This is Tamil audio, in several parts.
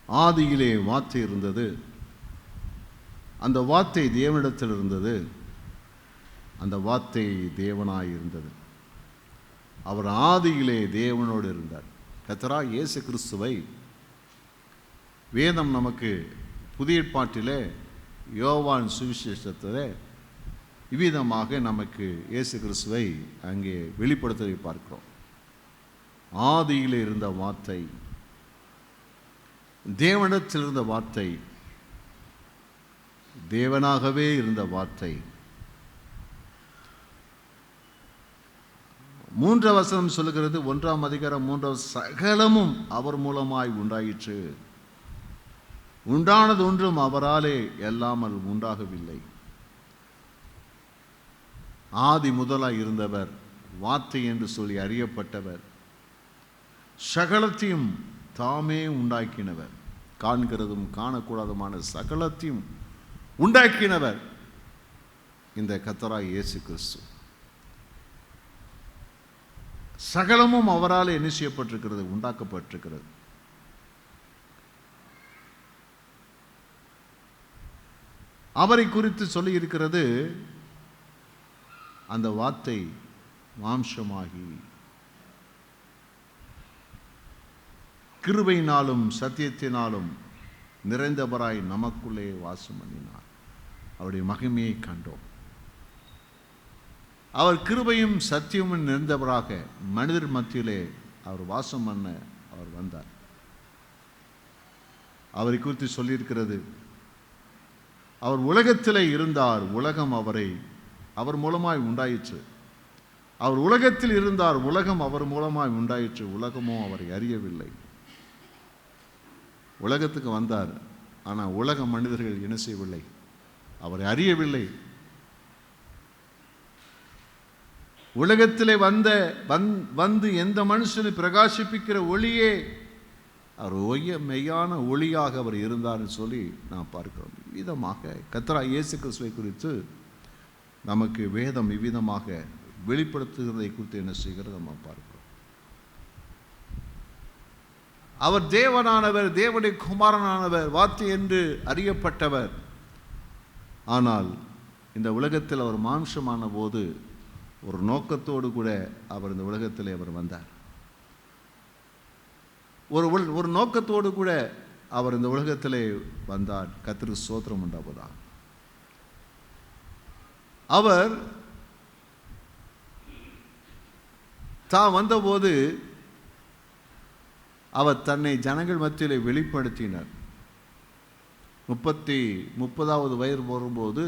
ஆதியிலே வார்த்தை இருந்தது, அந்த வார்த்தை தேவனிடத்தில் இருந்தது, அந்த வார்த்தை தேவனாய் இருந்தது. அவர் ஆதியிலே தேவனோடு இருந்தார். கர்த்தராகிய இயேசு கிறிஸ்துவை வேதம் நமக்கு புதிய ஏற்பாட்டிலே யோவான் சுவிசேஷத்திலே இவ்விதமாக நமக்கு இயேசு கிறிஸ்துவை அங்கே வெளிப்படுத்துவதை பார்க்கிறோம். ஆதியிலே இருந்த வார்த்தை, தேவனிடத்தில் இருந்த வார்த்தை, தேவனாகவே இருந்த வார்த்தை. 3 வசனம் சொல்லுகிறது, 1ஆம் அதிகாரம் 3 சகலமும் அவர் மூலமாய் உண்டாயிற்று, உண்டானது ஒன்றும் அவராலே அல்லாமல் உண்டாகவில்லை. ஆதி முதலாய் இருந்தவர், வார்த்தை என்று சொல்லி அறியப்பட்டவர், சகலத்தையும் தாமே உண்டாக்கினவர், காண்கிறதும் காணக்கூடாதுமான சகலத்தையும் உண்டாக்கினவர் இந்த கர்த்தராகிய இயேசு கிறிஸ்து. சகலமும் அவரால் என்ன செய்யப்பட்டிருக்கிறது? உண்டாக்கப்பட்டிருக்கிறது. அவரை குறித்து சொல்லி இருக்கிறது, அந்த வார்த்தை மாம்சமாகி கிருபையினாலும் சத்தியத்தினாலும் நிறைந்தவராய் நமக்குள்ளே வாசம் பண்ணினார். அவருடைய மகிமையை கண்டோம். அவர் கிருபையும் சத்தியமும் நிறைந்தவராக மனிதர் மத்தியிலே அவர் வாசம் பண்ண அவர் வந்தார். அவரை குறித்து சொல்லியிருக்கிறது, அவர் உலகத்திலே இருந்தார், உலகம் அவர் மூலமாய் உண்டாயிற்று. அவர் உலகத்தில் இருந்தார், உலகம் அவர் மூலமாய் உண்டாயிற்று, உலகமோ அவரை அறியவில்லை. உலகத்துக்கு வந்தார், ஆனால் உலக மனிதர்கள் என்ன செய்யவில்லை? அவரை அறியவில்லை. உலகத்திலே வந்து எந்த மனுஷனை பிரகாசிப்பிக்கிற ஒளியே அவர் மெய்யான ஒளியாக அவர் இருந்தார்னு சொல்லி நாம் பார்க்கிறோம். இவ்விதமாக கர்த்தராகிய இயேசு கிறிஸ்துவை குறித்து நமக்கு வேதம் இவ்விதமாக வெளிப்படுத்துகிறதை குறித்து என்ன செய்கிறது நம்ம பார்க்கிறோம். அவர் தேவனானவர், தேவனுடைய குமாரனானவர், வார்த்தை என்று அறியப்பட்டவர். ஆனால் இந்த உலகத்தில் அவர் மாம்சமான போது ஒரு நோக்கத்தோடு கூட அவர் இந்த உலகத்தில் அவர் வந்தார். ஒரு நோக்கத்தோடு கூட அவர் இந்த உலகத்திலே வந்தார். கர்த்தருக்கு ஸ்தோத்திரம் உண்டாவதாக. அவர் தான் வந்தபோது அவர் தன்னை ஜனங்கள் மத்தியிலே வெளிப்படுத்தினார். 30வது வயது வரும்போது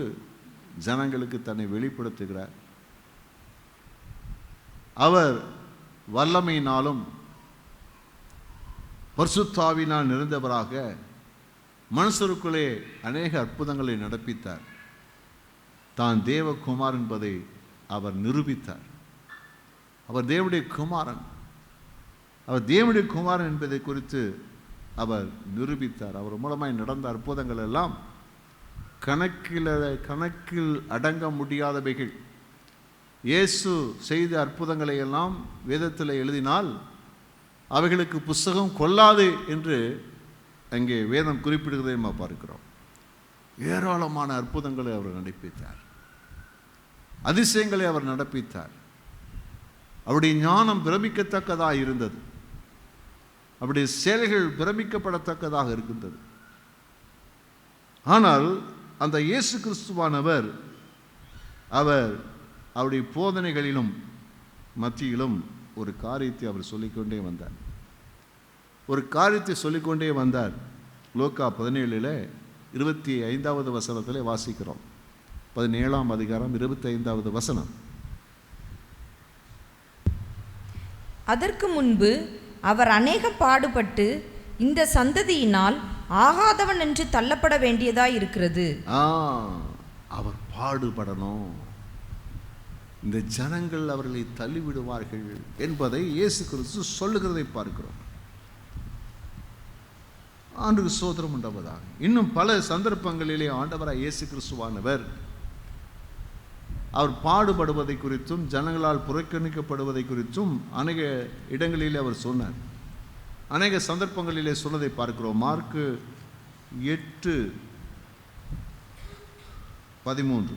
ஜனங்களுக்கு தன்னை வெளிப்படுத்துகிறார். அவர் வல்லமையினாலும் பரிசுத்தாவினால் நிறைந்தவராக மனுஷருக்குள்ளே அநேக அற்புதங்களை நடப்பித்தார். தான் தேவகுமார் என்பதை அவர் நிரூபித்தார். அவர் தேவனுடைய குமாரன், அவர் தேவனுடைய குமாரன் என்பதை குறித்து அவர் நிரூபித்தார். அவர் மூலமாய் நடந்த அற்புதங்கள் எல்லாம் கணக்கில் அடங்க முடியாதவைகள். இயேசு செய்த அற்புதங்களை எல்லாம் வேதத்தில் எழுதினால் அவைகளுக்கு புஸ்தகம் கொள்ளாது என்று அங்கே வேதம் குறிப்பிடுகிறதை நம்ம பார்க்கிறோம். ஏராளமான அற்புதங்களை அவர் நடப்பித்தார், அதிசயங்களை அவர் நடப்பித்தார். அவருடைய ஞானம் பிரமிக்கத்தக்கதாக இருந்தது, அவருடைய செயல்கள் பிரமிக்கப்படத்தக்கதாக இருக்கின்றது. ஆனால் அந்த இயேசு கிறிஸ்துவானவர் அவருடைய போதனைகளிலும் மத்தியிலும் ஒரு காரியத்தை அவர் சொல்லிக்கொண்டே வந்தார். லூக்கா 17 25வது வசனத்திலே வாசிக்கிறோம். 17ஆம் அதிகாரம் 25வது வசனம். அதற்கு முன்பு அவர் அநேகம் பாடுபட்டு இந்த சந்ததியினால் ஆகாதவன் என்று தள்ளப்பட வேண்டியதாய் இருக்கிறது. அவர் பாடுபடணும், இந்த ஜனங்கள் அவர்களை தள்ளிவிடுவார்கள் என்பதை இயேசு கிறிஸ்து சொல்லுகிறதை பார்க்கிறோம். ஆண்டுக்கு ஸ்தோத்திரம் உண்டாவதாக. இன்னும் பல சந்தர்ப்பங்களிலே ஆண்டவராய் இயேசு கிறிஸ்துவானவர் அவர் பாடுபடுவதை குறித்தும் ஜனங்களால் புறக்கணிக்கப்படுவதை குறித்தும் அநேக இடங்களிலே அவர் சொன்னார். அநேக சந்தர்ப்பங்களிலே சொன்னதை பார்க்கிறோம். மார்க்கு 8:13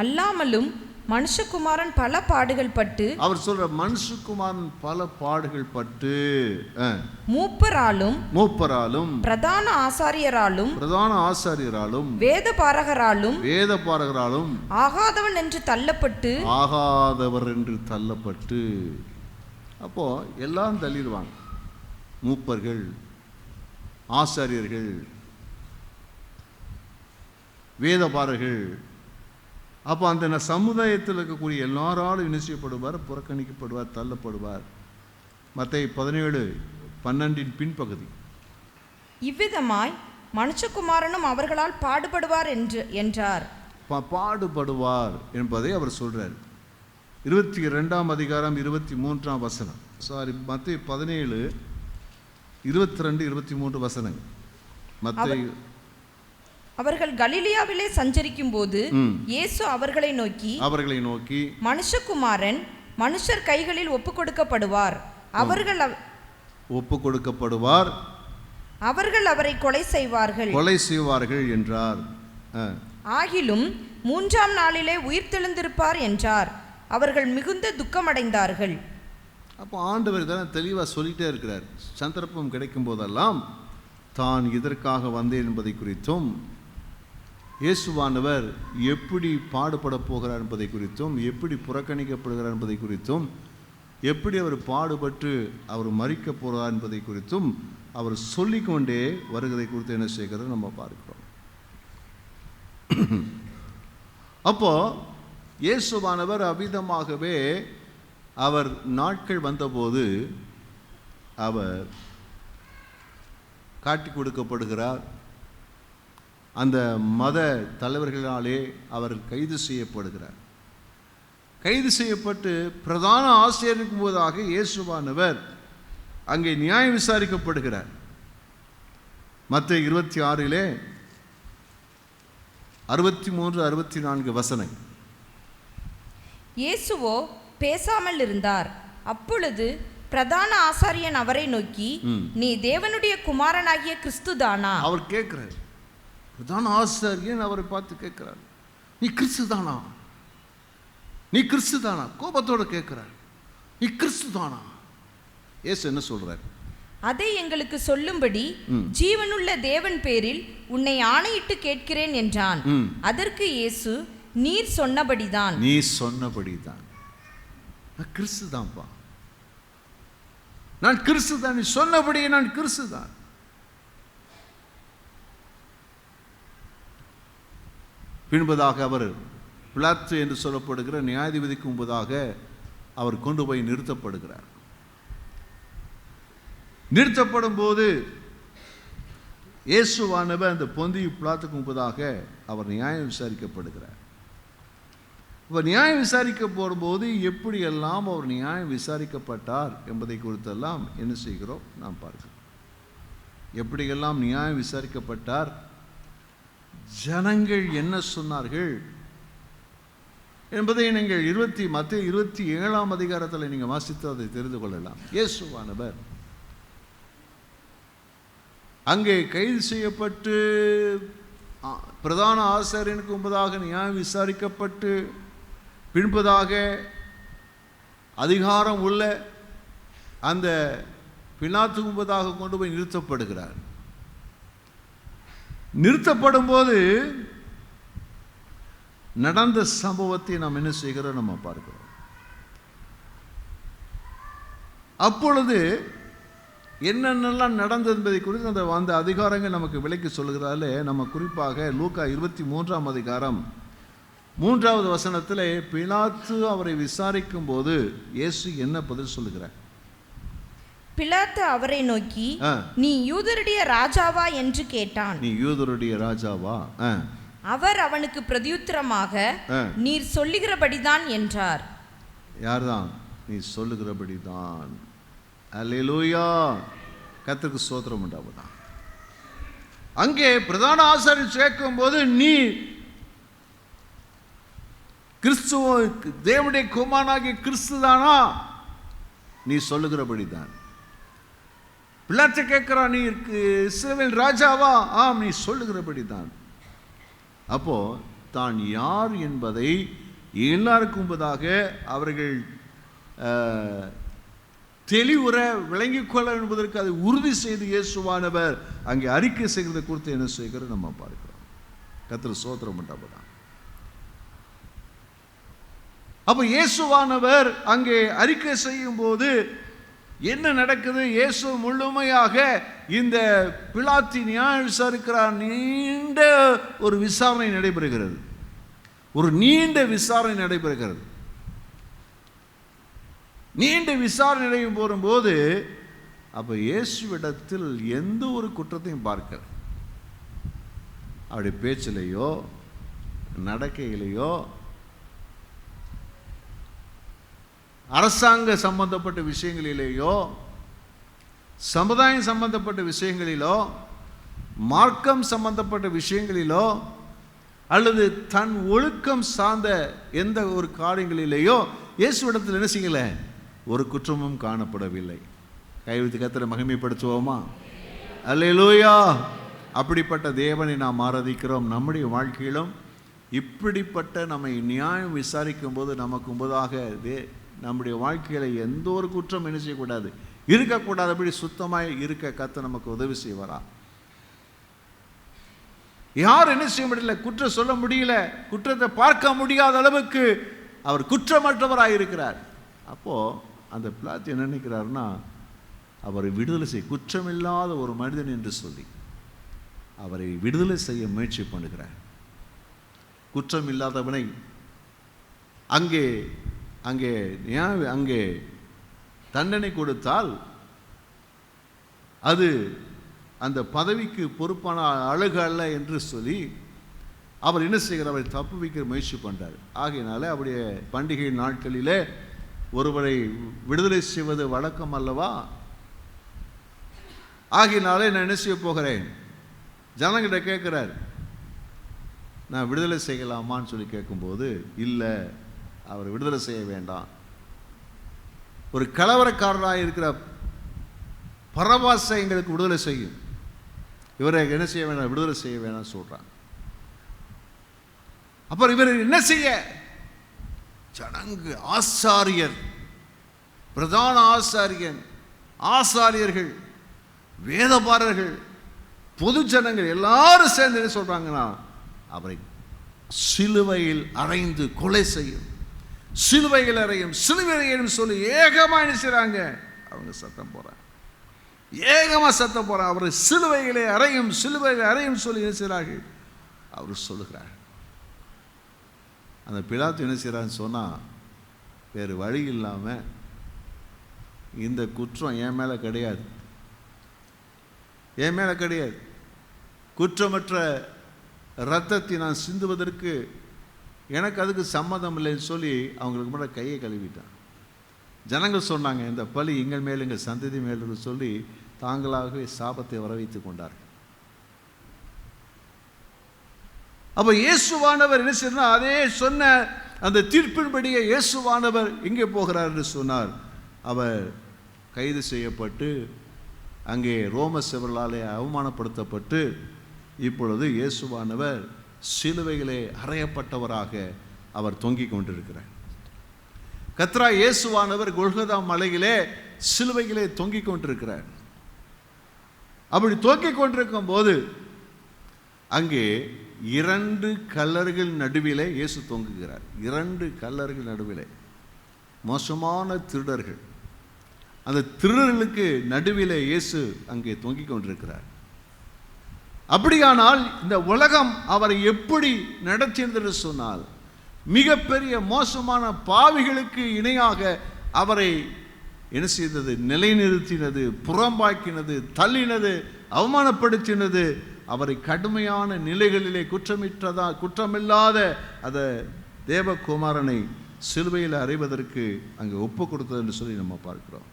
அல்லாமலும் மனுஷகுமாரன் பல பாடுகள் பட்டு, அவர் சொல்ற மனுஷகுமாரன் பல பாடுகள் பட்டு மூப்பராலும் பிரதான ஆசாரியராலும் வேதபாரகராலும் ஆகாதவர் என்று தள்ளப்பட்டு. அப்போ எல்லாம் தள்ளிடுவாங்க. மூப்பர்கள், ஆசாரியர்கள், வேதபாரகர்கள். அப்போ அந்த சமுதாயத்தில் இருக்கக்கூடிய எல்லாராலும் விமர்சிக்கப்படுவார், புறக்கணிக்கப்படுவார், தள்ளப்படுவார். மத்தேயு 17:12 பின்பகுதி. இவ்விதமாய் மனுஷகுமாரனும் அவர்களால் பாடுபடுவார் என்றார். பாடுபடுவார் என்பதை அவர் சொல்றார். 22ஆம் அதிகாரம் 23ஆம் வசனம். மத்தேயு 17:22-23 வசனங்கள். மத்தேயு அவர்கள் கலிலியாவிலே சஞ்சரிக்கும் போது இயேசு அவர்களை நோக்கி மனுஷகுமாரன் மனுஷர் கைகளில் ஒப்புக்கொடுக்கப்படுவார், அவர்கள் அவரை கொலை செய்வார்கள் என்றார். ஆகிலும் 3ஆம் நாளிலே உயிர்த்தெழுந்திருப்பார் என்றார். அவர்கள் மிகுந்த துக்கமடைந்தார்கள். அப்போ ஆண்டவர் தானே தெளிவாக சொல்லிட்டே இருக்கிறார். சந்தர்ப்பம் கிடைக்கும் போதெல்லாம் தான் இதற்காக வந்தேன் என்பதை குறித்தும், இயேசுவானவர் எப்படி பாடுபட போகிறார் என்பதை குறித்தும், எப்படி புறக்கணிக்கப்படுகிறார் என்பதை குறித்தும், எப்படி அவர் பாடுபட்டு அவர் மரிக்க போகிறார் என்பதை குறித்தும் அவர் சொல்லிக்கொண்டே வருவதை குறித்து என்ன செய்கிறது நம்ம பார்க்கிறோம். அப்போ இயேசுவானவர் அவ்விதமாகவே அவர் நாட்கள் வந்தபோது அவர் காட்டி கொடுக்கப்படுகிறார். அந்த மத தலைவர்களாலே அவர் கைது செய்யப்படுகிறார். கைது செய்யப்பட்டு பிரதான ஆசிரியருக்கு போதாக இயேசுவானவர் அங்கே நியாயம் விசாரிக்கப்படுகிறார். மத்தேயு 26 63-64 வசனம். இயேசுவோ பேசாமல் இருந்தார். அப்பொழுது பிரதான ஆசாரியன் அவரை நோக்கி, நீ தேவனுடைய குமாரனாகிய கிறிஸ்துதானா? அவர் கேட்கிறார். பிரதான ஆசாரியன் அவரை பார்த்து கேட்கிறார், நீ கிறிஸ்துதானா? நீ கிறிஸ்துதானா? கோபத்தோடு கேட்கிறார், நீ கிறிஸ்துதானா? இயேசு என்ன சொல்றார்? அதை எங்களுக்கு சொல்லும்படி ஜீவனுள்ள தேவன் பேரில் உன்னை ஆணையிட்டு கேட்கிறேன் என்றான். அதற்கு இயேசு, நீர் சொன்னபடிதான். நீ சொன்னபடிதான். நான் கிறிஸ்துதான்ப்பா, நான் கிறிஸ்துதான். நீ சொன்னபடியே நான் கிறிஸ்துதான். பின்பதாக அவர் பிலாத்து என்று சொல்லப்படுகிற நியாயாதிபதிக்கு முன்பதாக அவர் கொண்டு போய் நிறுத்தப்படுகிறார். நிறுத்தப்படும் போது இயேசுவானவர் அந்த பொந்தியு பிலாத்துக்கு முன்பதாக அவர் நியாயம் விசாரிக்கப்படுகிறார். இப்போ நியாயம் விசாரிக்க போகும்போது எப்படியெல்லாம் அவர் நியாயம் விசாரிக்கப்பட்டார் என்பதை குறித்தெல்லாம் என்ன செய்கிறோம் நாம் பார்க்கிறோம். எப்படியெல்லாம் நியாயம் விசாரிக்கப்பட்டார், ஜனங்கள் என்ன சொன்னார்கள் என்பதை நீங்கள் மத்தேயு 27ஆம் அதிகாரத்தில் நீங்கள் வாசித்து அதை தெரிந்து கொள்ளலாம். இயேசுவானவர் அங்கே கைது செய்யப்பட்டு பிரதான ஆசாரியனுக்கு முன்பதாக நியாயம் விசாரிக்கப்பட்டு பின்பதாக அதிகாரம் உள்ள அந்த பிலாத்துக்கு முன்பதாக கொண்டு போய் நிறுத்தப்படுகிறார். நிறுத்தப்படும் போது நடந்த சம்பவத்தை நாம் என்ன செய்கிறோம் நம்ம பார்க்கிறோம். அப்பொழுது என்னென்னலாம் நடந்தது என்பதை குறித்து அந்த அதிகாரங்கள் நமக்கு விளக்கி சொல்லுகிறாலே, நம்ம குறிப்பாக லூக்கா 23ஆம் அதிகாரம் 3வது வசனத்தில் பிலாத்து அவரை விசாரிக்கும் போது இயேசு என்ன பதில் சொல்லுகிறார்? பிலாத்து அவரை நோக்கி, நீ யூதருடைய ராஜாவா என்று கேட்டான். நீ யூதருடைய ராஜாவா? அவர் அவனுக்கு பிரதியுத்தரமாக, நீர் சொல்லுகிறபடிதான் என்றார். யார்தான்? நீ சொல்லுகிறபடிதான். அல்லேலூயா, கர்த்தருக்கு ஸ்தோத்திரம் உண்டாவதா. அங்கே பிரதான ஆசாரியர் சேர்க்கும் போது கிறிஸ்துவ தேவனுடைய குமாரனாகிய கிறிஸ்து தானா? நீ சொல்லுகிறபடிதான். பிலாத்து கேட்கிறான், நீ இஸ்ரவேல் ராஜாவா? ஆம், நீ சொல்லுகிறபடிதான். அப்போ தான் யார் என்பதை எல்லாருக்கும் முன்பதாக அவர்கள் தெளிவுற விளங்கிக் கொள்ள என்பதற்கு அதை உறுதி செய்து இயேசுவானவர் அங்கே அறிக்கை செய்கிறதை குறித்து என்ன செய்கிறது நம்ம பார்க்கிறோம். கர்த்தர் ஸ்தோத்திரம் உண்டாவதாக. அப்போ இயேசுவானவர் அங்கே அறிக்கை செய்யும் போது என்ன நடக்குது? இயேசு முழுமையாக இந்த பிலாத்தி நியாயம் விசாரிக்கிறார். நீண்ட ஒரு விசாரணை நடைபெறுகிறது. ஒரு நீண்ட விசாரணை நடைபெறுகிறது. நீண்ட விசாரணை நடைபெறும் போகும்போது அப்போ இயேசுவிடத்தில் எந்த ஒரு குற்றத்தையும் பார்க்கல. அவருடைய பேச்சிலேயோ நடக்கையிலேயோ அரசாங்க சம்பந்தப்பட்ட விஷயங்களிலேயோ சமுதாயம் சம்பந்தப்பட்ட விஷயங்களிலோ மார்க்கம் சம்பந்தப்பட்ட விஷயங்களிலோ அல்லது தன் ஒழுக்கம் சார்ந்த எந்த ஒரு காரியங்களிலேயோ இயேசுவிடத்தில் என்ன செய்யல? ஒரு குற்றமும் காணப்படவில்லை. கைவிட்டு கர்த்தரை மகிமைப்படுத்துவோமா? அல்லேலூயா. அப்படிப்பட்ட தேவனை நாம் ஆராதிக்கிறோம். நம்முடைய வாழ்க்கையிலும் இப்படிப்பட்ட நம்மை நியாயம் விசாரிக்கும் போது நமக்கு முன்பதாக நம்முடைய வாழ்க்கையில எந்த ஒரு குற்றம் என்ன செய்யக்கூடாது, இருக்கக்கூடாது. அப்படி சுத்தமாக இருக்க கர்த்தர் நமக்கு உதவி செய்வாரா? யார் என்ன செய்ய முடியல, குற்றம் சொல்ல முடியல, குற்றத்தை பார்க்க முடியாத அளவுக்கு அவர் குற்றமற்றவராக இருக்கிறார். அப்போ அந்த பிலாத்து என்ன நினைக்கிறாருன்னா, அவரை விடுதலை செய்ய, குற்றமில்லாத ஒரு மனிதன் என்று சொல்லி அவரை விடுதலை செய்ய முயற்சி பண்ணுகிறார். குற்றம் இல்லாதவனை அங்கே அங்கே அங்கே தண்டனை கொடுத்தால் அது அந்த பதவிக்கு பொறுப்பான அழகு அல்ல என்று சொல்லி அவர் என்ன செய்கிறார்? அவரை தப்பு வைக்கிற முயற்சி பண்ணுறார். ஆகையினால அவருடைய பண்டிகை நாட்களிலே ஒருவரை விடுதலை செய்வது வழக்கம் அல்லவா? ஆகையினாலே நான் என்ன செய்ய போகிறேன்? ஜனங்கிட்ட கேட்குறார், நான் விடுதலை செய்யலாமான்னு சொல்லி கேட்கும்போது, இல்லை, அவர் விடுதலை செய்ய வேண்டாம். ஒரு கலவரக்காரராக இருக்கிற பரபாசை எங்களுக்கு விடுதலை செய்யும், இவரை என்ன செய்ய வேண்டாம், விடுதலை செய்ய வேண்டாம் சொல்றாங்க. அப்புறம் இவர் என்ன செய்ய? ஜனங்க, ஆசாரியர், பிரதான ஆசாரியன், ஆசாரியர்கள், வேதபாரர்கள், பொது ஜனங்கள் எல்லாரும் சேர்ந்து என்ன சொல்றாங்கன்னா, அவரை சிலுவையில் அறைந்து கொலை செய்யும், சிலுவையில் அறையும், சிலுவையில் சொல்லி ஏகமா என்ன செய்றாங்க? அவங்க சத்தம் போறாங்க, ஏகமா சத்தம் போறாங்க. அவரை சிலுவையிலே அறையும், சிலுவையில் அறையும் சொல்லி என்ன செய்றார்கள்? அவர் சொல்லுகிறார். அந்த பிலாத்து என்ன செய்கிறான்னு சொன்னால், வேறு வழி இல்லாமல் இந்த குற்றம் என் மேலே கிடையாது, என் மேலே கிடையாது, குற்றமற்ற இரத்தத்தை நான் சிந்துவதற்கு எனக்கு அதுக்கு சம்மதம் இல்லைன்னு சொல்லி அவங்களுக்கு முன்னாடி கையை கழுவிட்டான். ஜனங்கள் சொன்னாங்க, இந்த பழி எங்கள் மேல் எங்கள் சந்ததி மேல் சொல்லி தாங்களாகவே சாபத்தை வரவைத்து கொண்டார்கள். அப்ப இயேசுவானவர் என்ன செய்யணும்? அதே சொன்ன அந்த தீர்ப்பின்படியே இயேசுவானவர் எங்கே போகிறார் என்று சொன்னார். அவர் கைது செய்யப்பட்டு அங்கே ரோம செவர்களாலே அவமானப்படுத்தப்பட்டு இப்பொழுது இயேசுவானவர் சிலுவையிலே அறையப்பட்டவராக அவர் தொங்கிக் கொண்டிருக்கிறார். கர்த்தராகிய இயேசுவானவர் கொல்கொதா மலையிலே சிலுவையிலே தொங்கிக் கொண்டிருக்கிறார். அப்படி தொங்கிக் கொண்டிருக்கும் போது அங்கே 2 கல்லர்கள் நடுவிலே இயேசு தொங்குகிறார். 2 கல்லர்கள் நடுவிலே மோசமான திருடர்கள், அந்த திருடர்களுக்கு நடுவிலே இயேசு அங்கே தொங்கிக் கொண்டிருக்கிறார். அப்படியானால் இந்த உலகம் அவரை எப்படி நடத்தியது சொன்னால், மிகப்பெரிய மோசமான பாவிகளுக்கு இணையாக அவரை என்ன செய்தது? நிலைநிறுத்தினது, புறம்பாக்கினது, தள்ளினது, அவமானப்படுத்தினது. அவரை கடுமையான நிலைகளிலே குற்றமில்லாத அந்த தேவகுமாரனை சிலுவையில் அறைவதற்கு அங்கே ஒப்பு கொடுத்தது என்று சொல்லி நம்ம பார்க்கிறோம்.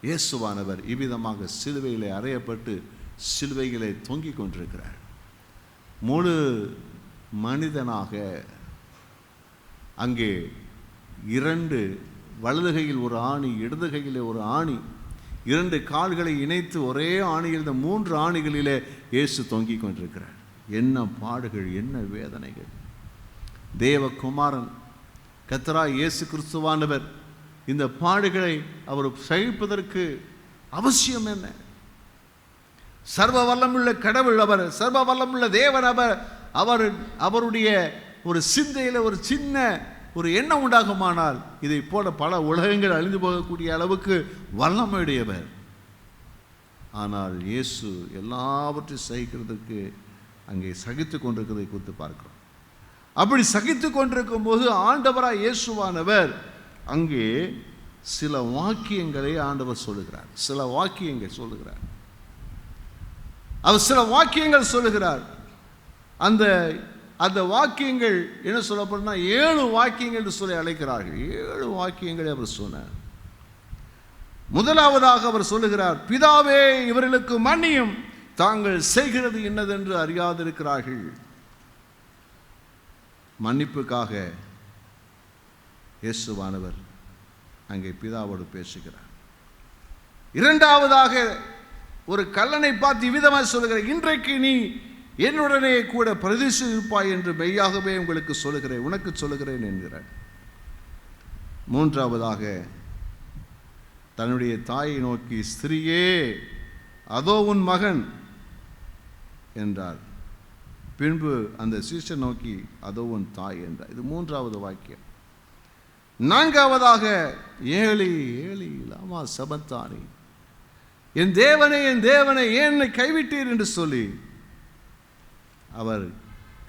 இயேசுவானவர் இவ்விதமாக சிலுவையிலே அறையப்பட்டு சிலுவைகளை தொங்கிக் கொண்டிருக்கிறார். முழு மனிதனாக அங்கே 2 வலது கையில் ஒரு ஆணி, இடது கையில் ஒரு ஆணி, 2 கால்களை இணைத்து ஒரே ஆணியில் இந்த 3 ஆணிகளிலே இயேசு தொங்கிக் கொண்டிருக்கிறார். என்ன பாடுகள், என்ன வேதனைகள்! தேவகுமாரன் கர்த்தராகிய இயேசு கிறிஸ்துவானவர் இந்த பாடுகளை அவர் சகிப்பதற்கு அவசியம் என்ன? சர்வ வல்லமுள்ள கடவுள் அவர், சர்வ வல்லமுள்ள தேவன் அவர். அவருடைய ஒரு சிந்தையில் ஒரு சின்ன ஒரு எண்ணம் உண்டாகுமானால் இதை போல பல உலகங்கள் அழிந்து போகக்கூடிய அளவுக்கு வல்லமையுடையவர். ஆனால் இயேசு எல்லாவற்றையும் சகிக்கிறதுக்கு அங்கே சகித்து கொண்டிருக்கிறதை குறித்து பார்க்கிறோம். அப்படி சகித்து கொண்டிருக்கும் போது ஆண்டவராய் இயேசுவானவர் அங்கே சில வாக்கியங்களை ஆண்டவர் சொல்லுகிறார். சில வாக்கியங்கள் சொல்லுகிறார். அவர் சில வாக்கியங்கள் சொல்லுகிறார். அந்த வாக்கியங்கள் என்ன சொல்லப்படுனா 7 வாக்கியங்கள் என்று சொல்லி அழைக்கிறார்கள். 7 வாக்கியங்களை அவர் சொன்னார். முதலாவதாக அவர் சொல்லுகிறார், பிதாவே இவர்களுக்கு மன்னியும், தாங்கள் செய்கிறது என்னதென்று அறியாதிருக்கிறார்கள். மன்னிப்புக்காக இயேசுவானவர் அங்கே பிதாவோடு பேசுகிறார். இரண்டாவதாக ஒரு கல்லனை பார்த்து இவ்விதமாக சொல்லுகிறார், இன்றைக்கு நீ என்னுடனே கூட பிரதிஷ்டை இருப்பாய் என்று மெய்யாகவே உங்களுக்கு சொல்லுகிறேன், உனக்கு சொல்லுகிறேன் என்கிறார். மூன்றாவதாக தன்னுடைய தாயை நோக்கி, ஸ்திரியே அதோ உன் மகன் என்றார். பின்பு அந்த சீஷன் நோக்கி, அதோ உன் தாய் என்றார். இது மூன்றாவது வாக்கியம். நான்காவதாக, ஏலி ஏலி லாமா சபத்தானி, என் தேவனே என் தேவனே ஏன் என்னை கைவிட்டீர் என்று சொல்லி அவர்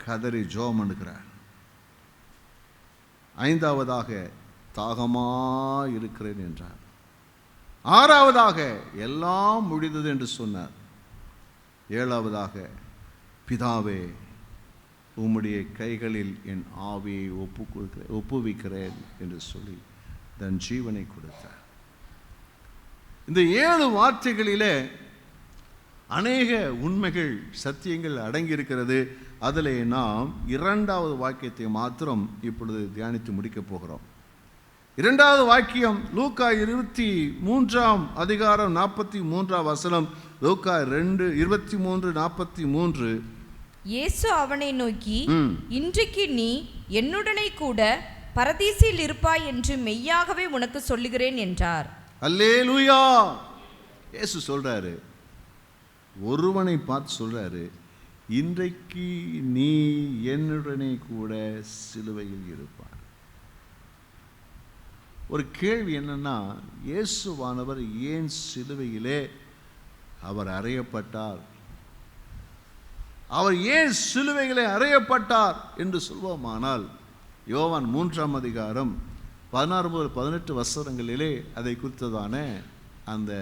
கதறி ஜெபம் பண்ணுகிறார். ஐந்தாவதாக, தாகமாயிருக்கிறேன் என்றார். ஆறாவதாக, எல்லாம் முடிந்தது என்று சொன்னார். ஏழாவதாக, பிதாவே உம்முடைய கைகளில் என் ஆவியை ஒப்புவிக்கிறேன் என்று சொல்லி தன் ஜீவனை கொடுத்தார். இந்த 7 வார்த்தைகளிலே அநேக உண்மைகள், சத்தியங்கள் அடங்கியிருக்கிறது. அதில் நாம் 2வது வாக்கியத்தை மாத்திரம் இப்பொழுது தியானித்து முடிக்கப் போகிறோம். 2வது வாக்கியம் லூக்கா 23ஆம் அதிகாரம் 43ஆம் வசனம். லூக்கா 2:23-43. இயேசு அவனை நோக்கி, இன்றைக்கு நீ என்னுடனே கூட பரதீசில் இருப்பாய் என்று மெய்யாகவே உனக்கு சொல்லுகிறேன் என்றார். அல்லேலூயா! இயேசு சொல்றாரு, ஒருவனை பார்த்து சொல்றாரு, இன்றைக்கு நீ என்னுடனே கூட சிலுவையில் இருப்பார். ஒரு கேள்வி என்னன்னா, இயேசுவானவர் ஏன் சிலுவையிலே அவர் அறையப்பட்டார்? அவர் ஏன் சிலுவையிலே அறையப்பட்டார் என்று சொல்வோமானால், யோவான் 3ஆம் அதிகாரம் 16-18 வசனங்களிலே அதை குறித்ததான அந்த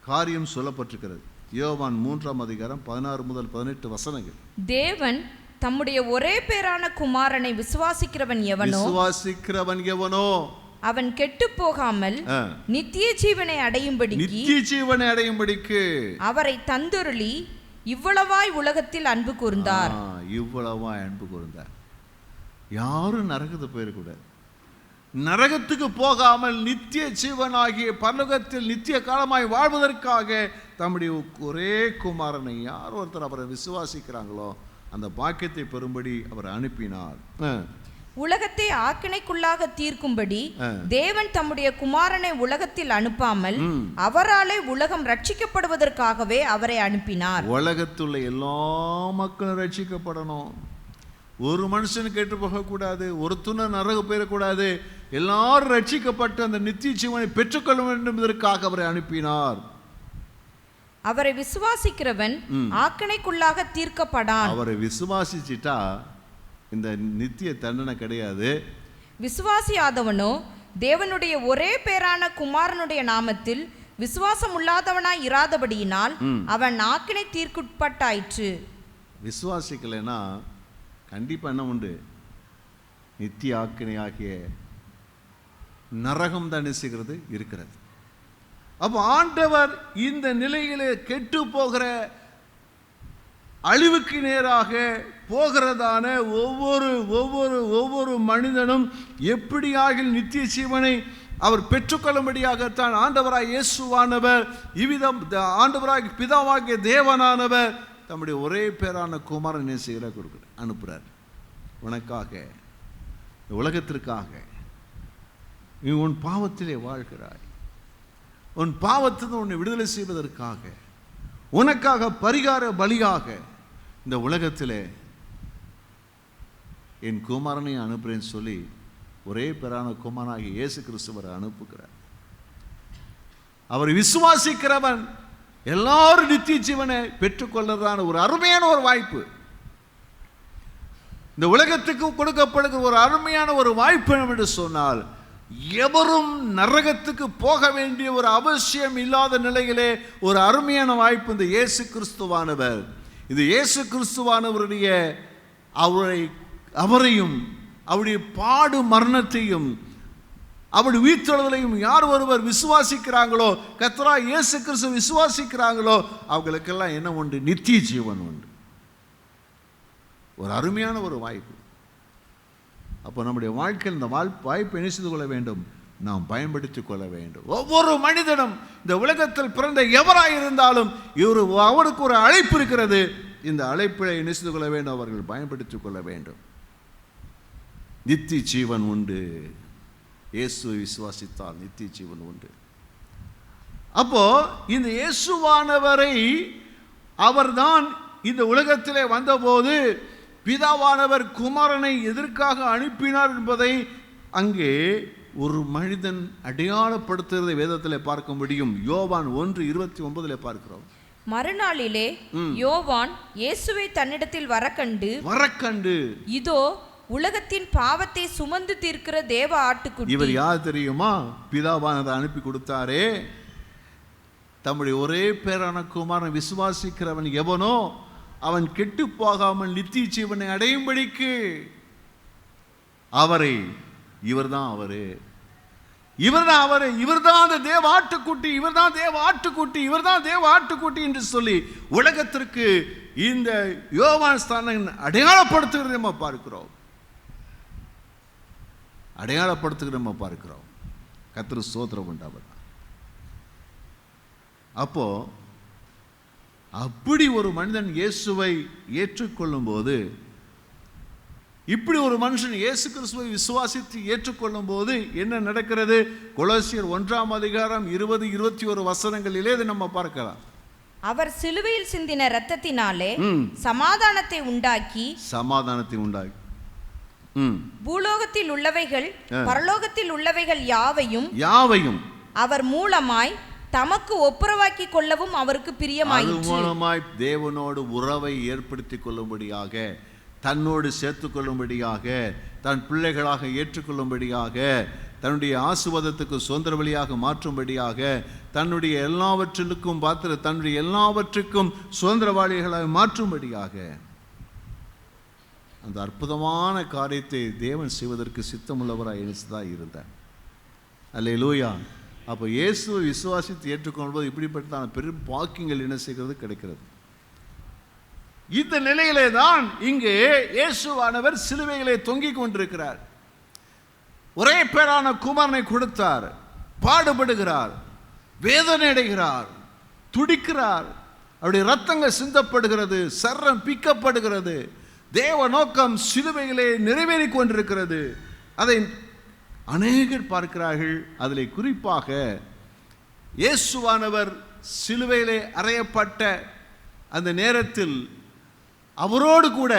காரியம் சொல்லப்பட்டிருக்கிறது. யோவான் 3ஆம் அதிகாரம் 16-18 வசனங்கள். தேவன் தம்முடைய ஒரே பேரான குமாரனை விசுவாசிக்கிறவன் எவனோ அவன் கெட்டு போகாமல் நித்திய ஜீவனை அடையும்படிக்கு அவரை தந்தருளி இவ்வளவாய் உலகத்தில் அன்பு கூர்ந்தார். இவ்வளவாய் அன்பு கூர்ந்தார். யாரும் நரகத்துக்கு போயிடக்கூடாது. நரகத்துக்கு போகாமல் நித்திய ஜீவனாகிய பரலோகத்தில் நித்திய காலமாய் வாழ்வதற்காக தம்முடைய ஒரே குமாரனை யார் ஒருத்தர் அவரை விசுவாசிக்கிறாங்களோ அந்த பாக்கியத்தை பெறும்படி அவர் அனுப்பினார். உலகத்தை ஆக்கினைக்குள்ளாக தீர்க்கும்படி தேவன் தம்முடைய குமாரனை உலகத்தில் அனுப்பாமல் அவராலே உலகம் ரட்சிக்கப்படுவதற்காகவே அவரை அனுப்பினார். உலகத்துள்ள எல்லா மக்களும் ரட்சிக்கப்படணும். ஒரு மனுஷன் கேட்டு போகக்கூடாது, ஒருத்தன நரக போயிடக்கூடாது. எல்லாரும் ரட்சிக்கப்பட்டு அந்த நித்திய ஜீவனை பெற்றுக்கொள்ள வேண்டும் என்பதற்காக அவரை அனுப்பினார். அவரை விசுவாசிக்கிறவன் ஆக்கினைக்குள்ளாக தீர்க்கப்படான். அவரை விசுவாசிச்சிட்டா இந்த நித்திய தண்டனை கிடையாது. விசுவாசியாதவனோ தேவனுடைய ஒரே பேரான குமாரனுடைய நாமத்தில் விசுவாசம் உள்ளாதவனாய் இராதபடியினால் அவன் ஆக்கினை தீர்க்குட்பட்டாயிற்று. விசுவாசிக்கலைன்னா கண்டிப்பா என்ன உண்டு? நித்திய ஆக்கினை ஆகிய நரகம் தான் செய்கிறது இருக்கிறது. அப்போ ஆண்டவர் இந்த நிலையிலே கெட்டு போகிற அழிவுக்கு நேராக போகிறதான ஒவ்வொரு மனிதனும் எப்படியாக நித்திய ஜீவனை அவர் பெற்றுக்கொள்ளும்படியாகத்தான் ஆண்டவராய் இயேசுவானவர் இவ்விதம் ஆண்டவராய் பிதாவாகிய தேவனானவர் தம்முடைய ஒரே பேரான குமாரன் நேசிக்கிற கொடுக்குறார், அனுப்புகிறார். உனக்காக, இந்த உலகத்திற்காக. நீ உன் பாவத்திலே வாழ்கிறாய், உன் பாவத்திலிருந்து உன்னை விடுதலை செய்வதற்காக, உனக்காக பரிகார பலியாக இந்த உலகத்திலே என் குமாரனை அனுப்புறேன்னு சொல்லி ஒரே பேரான குமாரனாகிய இயேசு கிறிஸ்துவரை அனுப்புகிறார். அவர் விசுவாசிக்கிறவன் எல்லாரும் நித்திய ஜீவனை பெற்றுக்கொள்ளதான ஒரு அருமையான ஒரு வாய்ப்பு, இந்த உலகத்துக்கு கொடுக்கப்படுகிற ஒரு அருமையான ஒரு வாய்ப்பு என்று சொன்னால், எவரும் நரகத்துக்கு போக வேண்டிய ஒரு அவசியம் இல்லாத நிலையிலே ஒரு அருமையான வாய்ப்பு இந்த இயேசு கிறிஸ்துவானவர். இந்த இயேசு கிறிஸ்துவானவருடைய அவரையும் அவருடைய பாடு மரணத்தையும் அவருடைய உயிர்த்தெழுதலையும் யார் ஒருவர் விசுவாசிக்கிறாங்களோ, கர்த்தராகிய இயேசு கிறிஸ்து விசுவாசிக்கிறாங்களோ, அவங்களுக்கெல்லாம் என்ன உண்டு? நித்திய ஜீவன் உண்டு. ஒரு அருமையான ஒரு வாய்ப்பு. அப்போ நம்முடைய வாழ்க்கையில் இந்த வாய்ப்பை என்ன செய்து கொள்ள வேண்டும்? நாம் பயன்படுத்திக் கொள்ள வேண்டும். ஒவ்வொரு மனிதனும் இந்த உலகத்தில் பிறந்த எவராய் இருந்தாலும் அவருக்கு ஒரு அழைப்பு இருக்கிறது. இந்த அழைப்பை என்ன செய்து கொள்ள வேண்டும்? அவர்கள் பயன்படுத்திக் கொள்ள வேண்டும். நித்திய ஜீவன் உண்டு. இயேசுவை விசுவாசித்தால் நித்திய ஜீவன் உண்டு. அப்போ இந்த இயேசுவானவரை அவர்தான் இந்த உலகத்திலே வந்தபோது பிதாவானவர் குமாரனை எதற்காக அனுப்பினார் என்பதை அங்கே ஒரு மனிதன் அடையாளப்படுத்துவதை வேதத்தில் பார்க்க முடியும். யோவான் 1:29 பார்க்கிறோம். மறுநாளிலே யோவான் இயேசுவை தன்னிடத்தில் வரக்கண்டு இதோ உலகத்தின் பாவத்தை சுமந்து தீர்க்கிற தேவ ஆட்டுக்குட்டி. இவர் யார் தெரியுமா? பிதாவானதை அனுப்பி கொடுத்தாரே, தம்முடைய ஒரே பேரான குமாரன் விசுவாசிக்கிறவன் எவனோ அவன் கெட்டு போகாமல் நித்திய ஜீவனை அடையும்படிக்கு இவர்தான் அந்த தேவ ஆட்டுக்குட்டி, இவர்தான் தேவ ஆட்டுக்குட்டி என்று சொல்லி உலகத்திற்கு இந்த யோவான் ஸ்தானம் அடையாளப்படுத்துகிறது நம்ம பார்க்கிறோம். கர்த்தர் ஸ்தோத்திரம் உண்டாவதாக. அப்போ அப்படி ஒரு மனிதன் இயேசுவை ஏற்றுக்கொள்ளும் போது, இப்படி ஒரு மனுஷன் இயேசு கிறிஸ்துவை விசுவாசித்து ஏற்றுக்கொள்ளும் போது என்ன நடக்கிறது? கொலோசியர் 1:20-21 வசனங்களிலே இதை நம்ம பார்க்கலாம். அவர் சிலுவையில் சிந்தின இரத்தத்தினாலே சமாதானத்தை உண்டாக்கி பூலோகத்தில் உள்ளவைகள் பரலோகத்தில் உள்ளவைகள் யாவையும் அவர் மூலமாய் தமக்கு ஒப்புரவாக்கி கொள்ளவும் அவருக்கு பிரியமாயிற்று. மூலமாய் தேவனோடு உறவை ஏற்படுத்திக் கொள்ளும்படியாக, தன்னோடு சேர்த்துக் கொள்ளும்படியாக, தன் பிள்ளைகளாக ஏற்றுக்கொள்ளும்படியாக, தன்னுடைய ஆசீர்வாதத்துக்கு சுதந்திர வழியாக மாற்றும்படியாக, தன்னுடைய எல்லாவற்றுக்கும் சுதந்திரவாளிகளாக மாற்றும்படியாக அந்த அற்புதமான காரியத்தை தேவன் செய்வதற்கு சித்தமுள்ளவராக தான் இருந்தார். அல்லேலூயா. அப்போ இயேசுவை விசுவாசித்து ஏற்றுக்கொள்வது இப்படிப்பட்ட பெரும் பாக்கியங்கள் என்ன செய்கிறது? கிடைக்கிறது. இந்த நிலையிலே தான் இங்கே இயேசுவானவர் சிலுவையிலே தொங்கிக் கொண்டிருக்கிறார். ஒரே பேரான குமாரனை கொடுத்தார், பாடுபடுகிறார், வேதனை அடைகிறார், துடிக்கிறார், அவருடைய ரத்தங்கள் சிந்தப்படுகிறது, சர்ரம் பிக்கப்படுகிறது. தேவ நோக்கம் சிலுவையிலே நிறைவேறிக் கொண்டிருக்கிறது. அதை அநேகர் பார்க்கிறார்கள். அதில் குறிப்பாக இயேசுவானவர் சிலுவையிலே அறையப்பட்ட அந்த நேரத்தில் அவரோடு கூட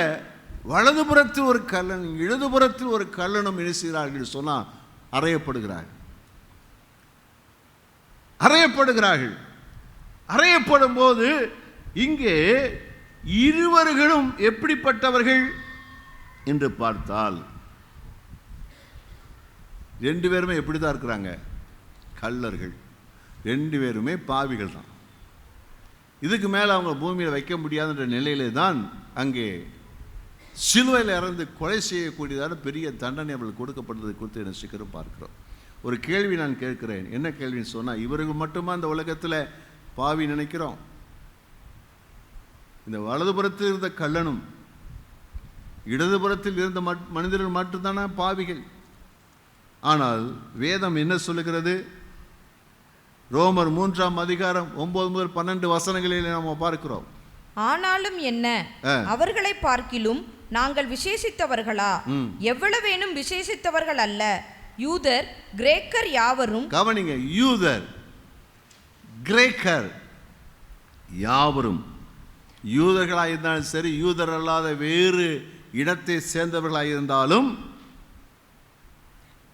வலதுபுறத்தில் ஒரு கல்லனும் இடதுபுறத்தில் ஒரு கல்லனும் என்ன செய்கிறார்கள் சொன்னால் அறையப்படுகிறார்கள். அறையப்படும் போது இங்கே இருவர்களும் எப்படிப்பட்டவர்கள் என்று பார்த்தால், ரெண்டு பேருமே எப்படி தான் இருக்கிறாங்க? கள்ளர்கள். ரெண்டு பேருமே பாவிகள் தான். இதுக்கு மேலே அவங்க பூமியில் வைக்க முடியாதுன்ற நிலையிலே தான் அங்கே சிலுவையில் இறந்து கொலை செய்யக்கூடியதான பெரிய தண்டனை அவர்கள் கொடுக்கப்பட்டதை குறித்து என்ன சீக்கிரம் பார்க்கிறோம். ஒரு கேள்வி நான் கேட்கிறேன். என்ன கேள்வின்னு சொன்னால், இவர்கள் மட்டுமா இந்த உலகத்தில் பாவி நினைக்கிறோம்? இந்த வலதுபுறத்தில் இருந்த கள்ளனும் இடதுபுறத்தில் இருந்த மனிதர்கள் மட்டும்தானே பாவிகள். ஆனால் வேதம் என்ன சொல்லுகிறது? ரோமர் 3ஆம் அதிகாரம் 9 முதல் 12 வசனங்களில் நாம் பார்க்கிறோம். ஆனாலும் என்ன, அவர்களை பார்க்கிலும் நாங்கள் விசேஷித்தவர்களா? எவ்வளவேனும் விசேஷித்தவர்கள் அல்ல. யூதர் கிரேக்கர் யாவரும், கவனிங்க, யூதர் கிரேக்கர் யாவரும், யூதர்களாக இருந்தாலும் சரி, யூதர் அல்லாத வேறு இடத்தை சேர்ந்தவர்களாக இருந்தாலும்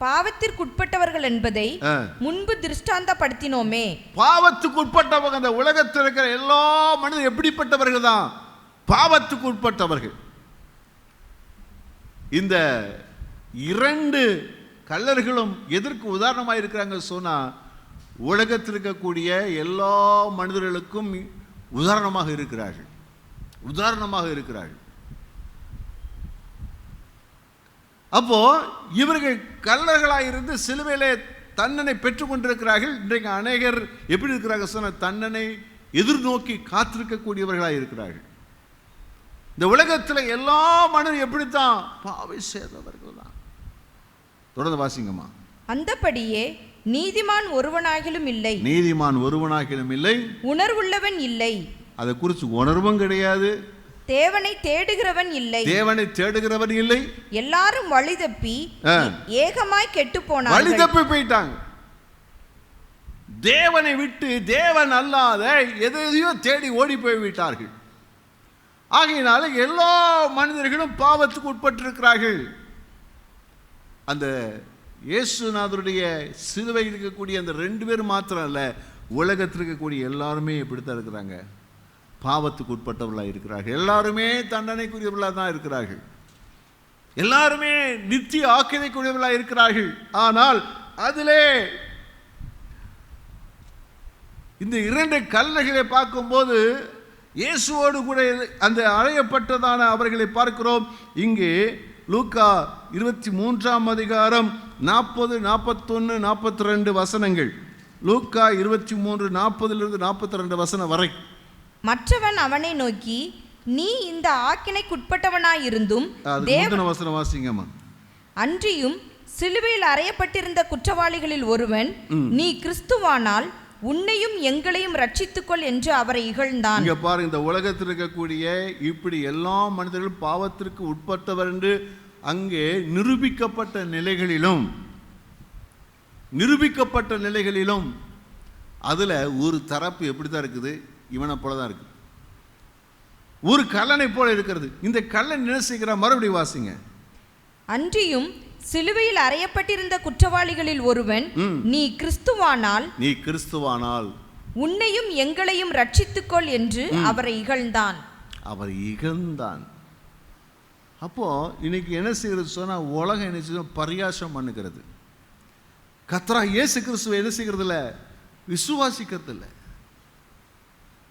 பாவத்திற்குட்பட்டவர்கள் என்பதை முன்பு திருஷ்டாந்தப்படுத்தினோமே. பாவத்துக்கு உட்பட்டவங்க, அந்த உலகத்தில் இருக்கிற எல்லா மனிதர்கள் எப்படிப்பட்டவர்கள் தான்? பாவத்துக்கு உட்பட்டவர்கள். இந்த 2 கள்ளர்களும் எதற்கு உதாரணமாக இருக்கிறாங்க சொன்னா, உலகத்தில் இருக்கக்கூடிய எல்லா மனிதர்களுக்கும் உதாரணமாக இருக்கிறார்கள். உதாரணமாக இருக்கிறார்கள். அப்போ இவர்கள் கள்ளர்களாக இருந்து சிலுவையிலே தண்டனை பெற்றுக் கொண்டிருக்கிறார்கள். இன்றைக்கு அநேகர் எப்படி இருக்கிறாங்க சொன்ன, தண்டனை எதிர்நோக்கி காத்திருக்கக்கூடியவர்களாக இருக்கிறார்கள். இந்த உலகத்தில் எல்லா மனிதரும் எப்படித்தான்? பாவை சேர்ந்தவர்கள் தான். தொடர்ந்து வாசிங்கம்மா. அந்தபடியே நீதிமான் ஒருவனாகிலும் இல்லை, நீதிமான் ஒருவனாகிலும் இல்லை, உணர்வுள்ளவன் இல்லை, அதை குறித்து உணர்வும் கிடையாது, தேவனை தேடுகிறவன் இல்லை, தேவனை தேடுகிறவன் இல்லை, எல்லாரும் வழி தப்பி ஏகமாய் கெட்டு போனார்கள். வழி தப்பி போயிட்டாங்க. தேவனை விட்டு தேவன் அல்லாத எதையோ தேடி ஓடி போய் விட்டார்கள். ஆகையினால எல்லா மனிதர்களும் பாவத்துக்கு உட்பட்டிருக்கிறார்கள். அந்த இயேசுநாதருடைய சிலுவையில் இருக்கக்கூடிய அந்த 2 பேர் மாத்திரம் அல்ல, உலகத்தில் இருக்கக்கூடிய எல்லாருமே இப்படித்தான் இருக்கிறாங்க. பாவத்துக்கு உட்பட்டவர்களாக இருக்கிறார்கள். எல்லாருமே தண்டனைக்குரியவர்களாக தான் இருக்கிறார்கள். எல்லாருமே நித்திய ஆக்கினைக்குரியவர்களாக இருக்கிறார்கள். ஆனால் அதிலே இந்த 2 கல்லர்களை பார்க்கும்போது இயேசுவோடு கூட அந்த அறையப்பட்டதான அவர்களை பார்க்கிறோம். இங்கே லூக்கா 23ஆம் அதிகாரம் 40, 41, 42 வசனங்கள். லூக்கா 23, 40 42 வசனம் வரை. மற்றவன் அவனை நோக்கி, நீ இந்த ஆக்கினைக்குட்பட்டவனாயிருந்தும் வசனம் வாசிங்கம்மா. அன்றியும் சிலுவையில் அறையப்பட்டிருந்த குற்றவாளிகளில் ஒருவன், நீ கிறிஸ்துவானால் உன்னையும் எங்களையும் ரட்சித்துக்கொள் என்று அவரை இகழ்ந்தான். இங்க பாருங்க, இந்த உலகத்தில் இருக்கக்கூடிய இப்படி எல்லா மனிதர்களும் பாவத்திற்கு உட்பட்டவர் என்று அங்கே நிரூபிக்கப்பட்ட நிலைகளிலும் அதுல ஒரு தரப்பு எப்படித்தான் இருக்குது? இவனை போலதான் இருக்கு. ஒரு கல்லனை போல இருக்கிறது. இந்த கல்லன் என்ன செய்கிற? மறுபடியும் வாசிங்க. அன்றியும் சிலுவையில் அறையப்பட்டிருந்த குற்றவாளிகளில் ஒருவன், நீ கிறிஸ்துவானால் உன்னையும் எங்களையும் ரட்சித்துக்கொள் என்று அவரை இகழ்ந்தான். அப்போ இன்னைக்கு என்ன செய்கிறது சொன்னா, உலகம் என்ன செய்ய பரியாசம் பண்ணுகிறது. கர்த்தராகிய இயேசு கிறிஸ்துவை என்ன செய்கிறது இல்லை?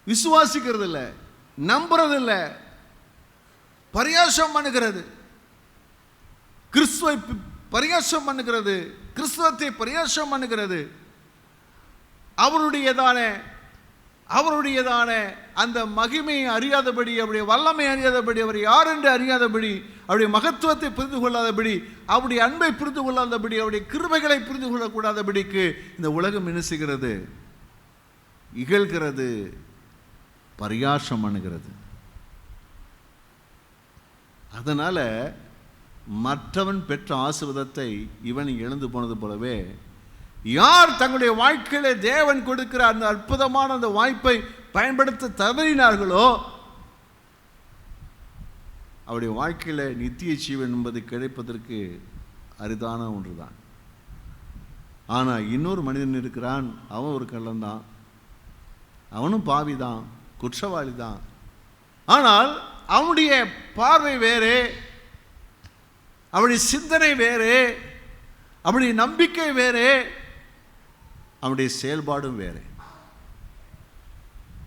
விசுவாசிக்கிறது இல்லை, நம்புறது இல்லை, பரியாசம் பண்ணுகிறது. கிறிஸ்துவை பரியாசம் பண்ணுகிறது, கிறிஸ்துவத்தை பரியாசம் பண்ணுகிறது. அவருடையதான அந்த மகிமையை அறியாதபடி, அவருடைய வல்லமை அறியாதபடி, அவர் யார் என்று அறியாதபடி, அவருடைய மகத்துவத்தை புரிந்து கொள்ளாதபடி, அவருடைய அன்பை புரிந்து கொள்ளாதபடி, அவருடைய கிருபைகளை புரிந்து கொள்ளக்கூடாதபடிக்கு இந்த உலகம் என்ன செய்கிறது? இகழ்கிறது, பரியாசம் பண்ணுகிறது. அதனால மற்றவன் பெற்ற ஆசீர்வாதத்தை இவன் இழந்து போனது போலவே, யார் தங்களுடைய வாழ்க்கையில தேவன் கொடுக்கிற அந்த அற்புதமான அந்த வாய்ப்பை பயன்படுத்த தவறினார்களோ அவருடைய வாழ்க்கையில நித்திய ஜீவன் என்பது கிடைப்பதற்கு அரிதான ஒன்றுதான். ஆனா இன்னொரு மனிதன் இருக்கிறான், அவன் ஒரு கள்ளன் தான், அவனும் பாவி தான், குற்றவாளி தான். ஆனால் அவனுடைய பார்வை வேறு, அவனுடைய சிந்தனை வேறு, அவனுடைய நம்பிக்கை வேறு, அவனுடைய செயல்பாடும் வேறு.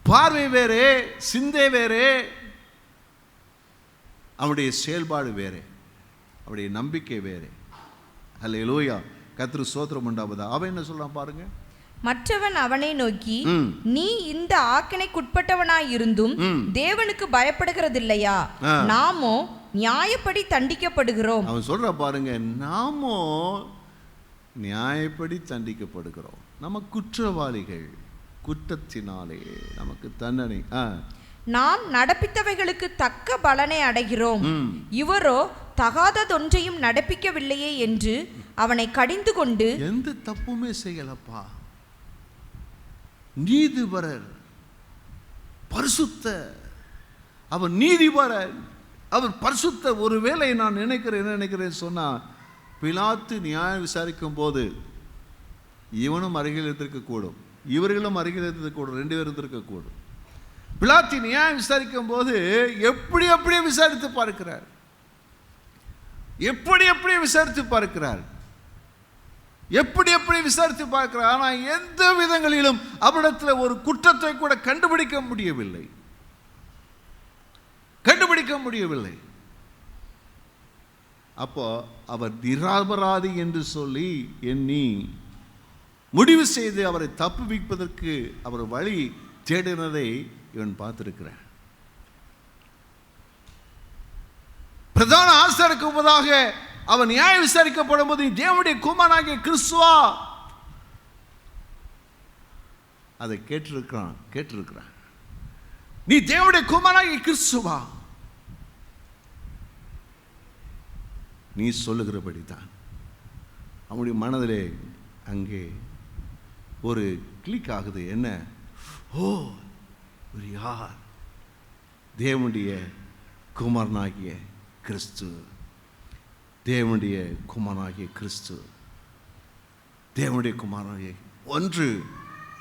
பார்வை வேறு, சிந்தை வேறு, அவனுடைய செயல்பாடு வேறு, அவனுடைய நம்பிக்கை வேறு. அல்லேலூயா, கர்த்தருக்கு ஸ்தோத்திரம் உண்டாவதா. அவன் என்ன சொல்றான் பாருங்க. மற்றவன் அவனை நோக்கி, நீ இந்த ஆக்கினைக்குட்பட்டவனாயிருந்தும் தேவனுக்கு பயப்படுகிறதில்லையா? நாமோ நியாயப்படி தண்டிக்கப்படுகிறோம். அவன் சொல்ற பாருங்க, நாமோ நியாயப்படி தண்டிக்கப்படுகிறோம். நம்ம குற்றவாளிகள், குற்றத்தினாலே நமக்கு தண்டனை. நாம் நடப்பித்தவைகளுக்கு தக்க பலனை அடைகிறோம். இவரோ தகாததொன்றையும் நடப்பிக்கவில்லையே என்று அவனை கடிந்து கொண்டு, எந்த தப்புமே செய்யலப்பா, நீதிபரர், பரிசுத்த, அவர் நீதிபரர், அவர் பரிசுத்த. ஒருவேளை நான் நினைக்கிறேன் சொன்னா, பிலாத்து நியாயம் விசாரிக்கும் போது இவனும் அருகில் இருந்திருக்க கூடும், இவர்களும் அருகில் இருந்திருக்க, 2 பேர் இருந்திருக்க கூடும். பிலாத்து நியாயம் விசாரிக்கும் போது எப்படி விசாரித்து பார்க்கிறார், எப்படி விசாரித்து பார்க்கிறார், எப்படி விசாரித்து பார்க்கிறார். ஆனால் எந்த விதங்களிலும் அவரிடத்தில் ஒரு குற்றத்தை கூட கண்டுபிடிக்க முடியவில்லை. அப்போ அவர் நிரபராதி என்று சொல்லி எண்ணி முடிவு செய்து அவரை தப்புவிப்பதற்கு அவர் வழி தேடினதை இவன் பார்த்திருக்கிறான். பிரதான ஆசாரியருக்கு முன்பதாக அவன் நியாயம் விசாரிக்கப்படும் போது, தேவனுடைய குமாரனாகிய கிறிஸ்துவா, அதை கேட்டிருக்கிறான். நீ தேவனுடைய குமாரனாகிய கிறிஸ்துவா, நீ சொல்லுகிறபடிதான். அவனுடைய மனதிலே அங்கே ஒரு கிளிக் ஆகுது. என்ன? ஓ, ஒரு யார்? தேவனுடைய குமாரனாகிய கிறிஸ்து, தேவனுடைய குமாரனாகிய கிறிஸ்து, தேவனுடைய குமாரனாகிய, ஒன்று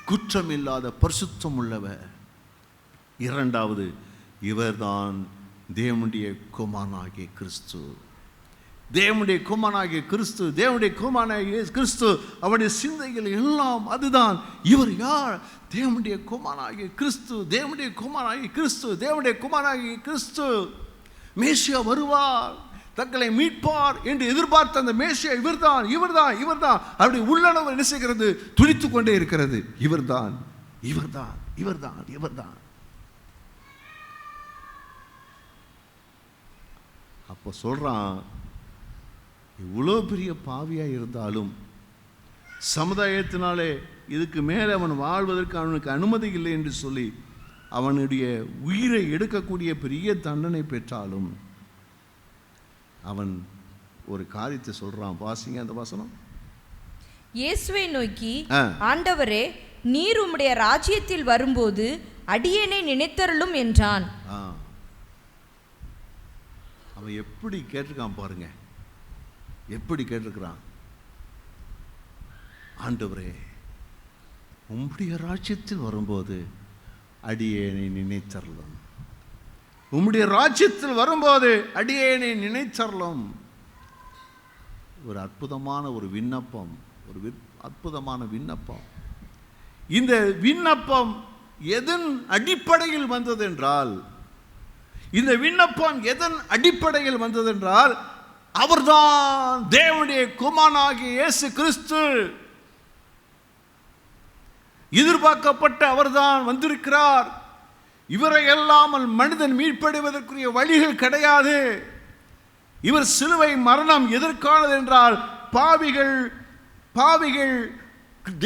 குற்றமில்லாத பரிசுத்தம் உள்ளவர், இரண்டாவது இவர்தான் தேவனுடைய குமாரனாகிய கிறிஸ்து. தேவனுடைய குமாரனாகிய கிறிஸ்து, தேவனுடைய குமாரனாகிய கிறிஸ்து, அவருடைய சிந்தைகள் எல்லாம் அதுதான். இவர் யார்? தேவனுடைய குமாரனாகிய கிறிஸ்து, தேவனுடைய குமாரனாகிய கிறிஸ்து, தேவனுடைய குமாரனாகிய கிறிஸ்து. மேசியா வருவார், தங்களை மீட்பார் என்று எதிர்பார்த்த அந்த மேசியா இவர்தான். அப்படி உள்ளளவு என்ன செய்கிறது? துடித்து கொண்டே இருக்கிறது. இவர்தான். அப்போ சொல்றான், இவ்வளோ பெரிய பாவியாக இருந்தாலும் சமுதாயத்தினாலே இதுக்கு மேலே அவன் வாழ்வதற்கு அவனுக்கு அனுமதி இல்லை என்று சொல்லி அவனுடைய உயிரை எடுக்கக்கூடிய பெரிய தண்டனை பெற்றாலும் அவன் ஒரு காரியத்தை சொல்றான். வாசிங்க அந்த வசனம். இயேசுவை நோக்கி, ஆண்டவரே, நீர் உம்முடைய ராஜ்யத்தில் வரும்போது அடியேனை நினைத்தருளும் என்றான். அவன் எப்படி கேட்டிருக்கான் பாருங்க, எப்படி கேட்டிருக்கிறான். ஆண்டவரே, உம்முடைய ராஜ்யத்தில் வரும்போது அடியேனை நினைத்தருளும். உம்முடைய ராஜ்யத்தில் வரும்போது அடியேனை நினைத்தருளும். ஒரு அற்புதமான ஒரு விண்ணப்பம், அற்புதமான விண்ணப்பம். இந்த விண்ணப்பம் எதன் அடிப்படையில் வந்தது என்றால், அவர்தான் தேவனுடைய குமாரனாகிய இயேசு கிறிஸ்து. எதிர்பார்க்கப்பட்ட அவர்தான் வந்திருக்கிறார். இவரை இல்லாமல் மனிதன் மீட்படைவதற்குரிய வழிகள் கிடையாது. இவர் சிலுவை மரணம் எதற்கானது என்றால், பாவிகள்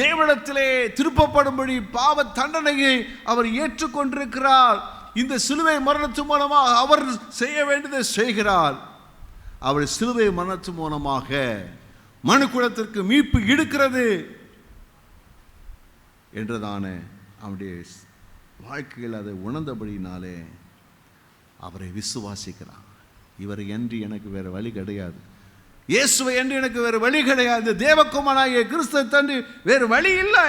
தேவனிடத்திலே திருப்பப்படும்படி பாவ தண்டனையை அவர் ஏற்றுக்கொண்டிருக்கிறார். இந்த சிலுவை மரணத்தின் மூலமாக அவர் செய்ய வேண்டியதை செய்கிறார். அவர் சிலுவை மரணத்தின் மூலமாக மனுக்குலத்திற்கு மீட்பு எடுக்கிறது என்றதான அவனுடைய வாழ்க்கையில் அதை உணர்ந்தபடினாலே அவரை விசுவாசிக்கிறான். இவரை என்று எனக்கு வேறு வழி கிடையாது, இயேசுவை என்று எனக்கு வேறு வழி கிடையாது, தேவகுமாரனாகிய கிறிஸ்துவை தந்து வேறு வழி இல்லை.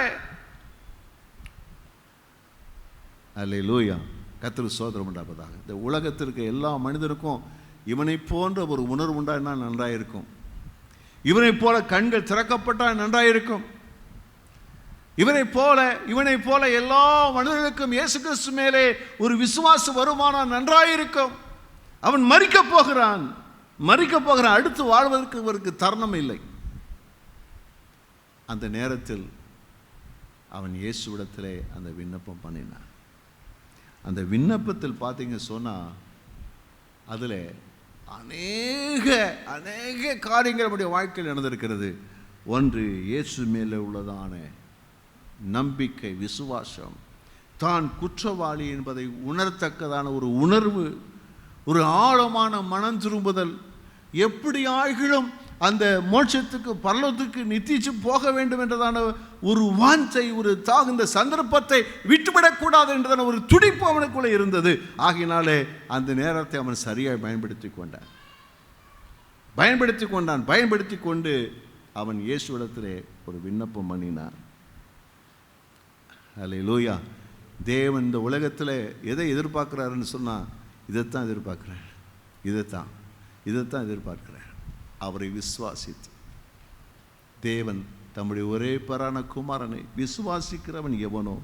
அல்லேலூயா. கர்த்தருக்கு ஸ்தோத்திரம் உண்டாவதாக. இந்த உலகத்திற்கு எல்லா மனிதருக்கும் இவனை போன்ற ஒரு உணர்வு உண்டானா நன்றாயிருக்கும். இவனை போல கண்கள் திறக்கப்பட்டால் நன்றாயிருக்கும். இவனை போல எல்லா மனிதர்களுக்கும் இயேசு கிறிஸ்து மேலே ஒரு விசுவாசம் வருமானால் நன்றாயிருக்கும். அவன் மரிக்க போகிறான். அடுத்து வாழ்வதற்கு இவருக்கு தருணம் இல்லை. அந்த நேரத்தில் அவன் இயேசுவிடத்திலே அந்த விண்ணப்பம் பண்ணினான். அந்த விண்ணப்பத்தில் பார்த்தீங்க சொன்னால் அதில் அநேக அநேக காரியங்கள் நம்முடைய வாழ்க்கையில் நடந்திருக்கிறது. ஒன்று, இயேசு மேலே உள்ளதான நம்பிக்கை, விசுவாசம், தான் குற்றவாளி என்பதை உணரத்தக்கதான ஒரு உணர்வு, ஒரு ஆழமான மனம் திரும்புதல், எப்படி ஆகிலும் அந்த மோட்சத்துக்கு பரலோகத்துக்கு நித்திச்சு போக வேண்டும் என்றதான ஒரு வாஞ்சை, ஒரு இந்த சந்தர்ப்பத்தை விட்டுவிடக்கூடாது என்றதான ஒரு துடிப்பு அவனுக்குள்ளே இருந்தது. ஆகினாலே அந்த நேரத்தை அவன் சரியாக பயன்படுத்தி கொண்டு அவன் இயேசுவிடத்திலே ஒரு விண்ணப்பம் பண்ணினான். அல்லேலூயா. தேவன் இந்த உலகத்தில் எதை எதிர்பார்க்கிறாருன்னு சொன்னால் இதைத்தான் எதிர்பார்க்கிறார். அவரை விசுவாசித்து, தேவன் தம்முடைய ஒரே பேரான குமாரனை விசுவாசிக்கிறவன் எவனோ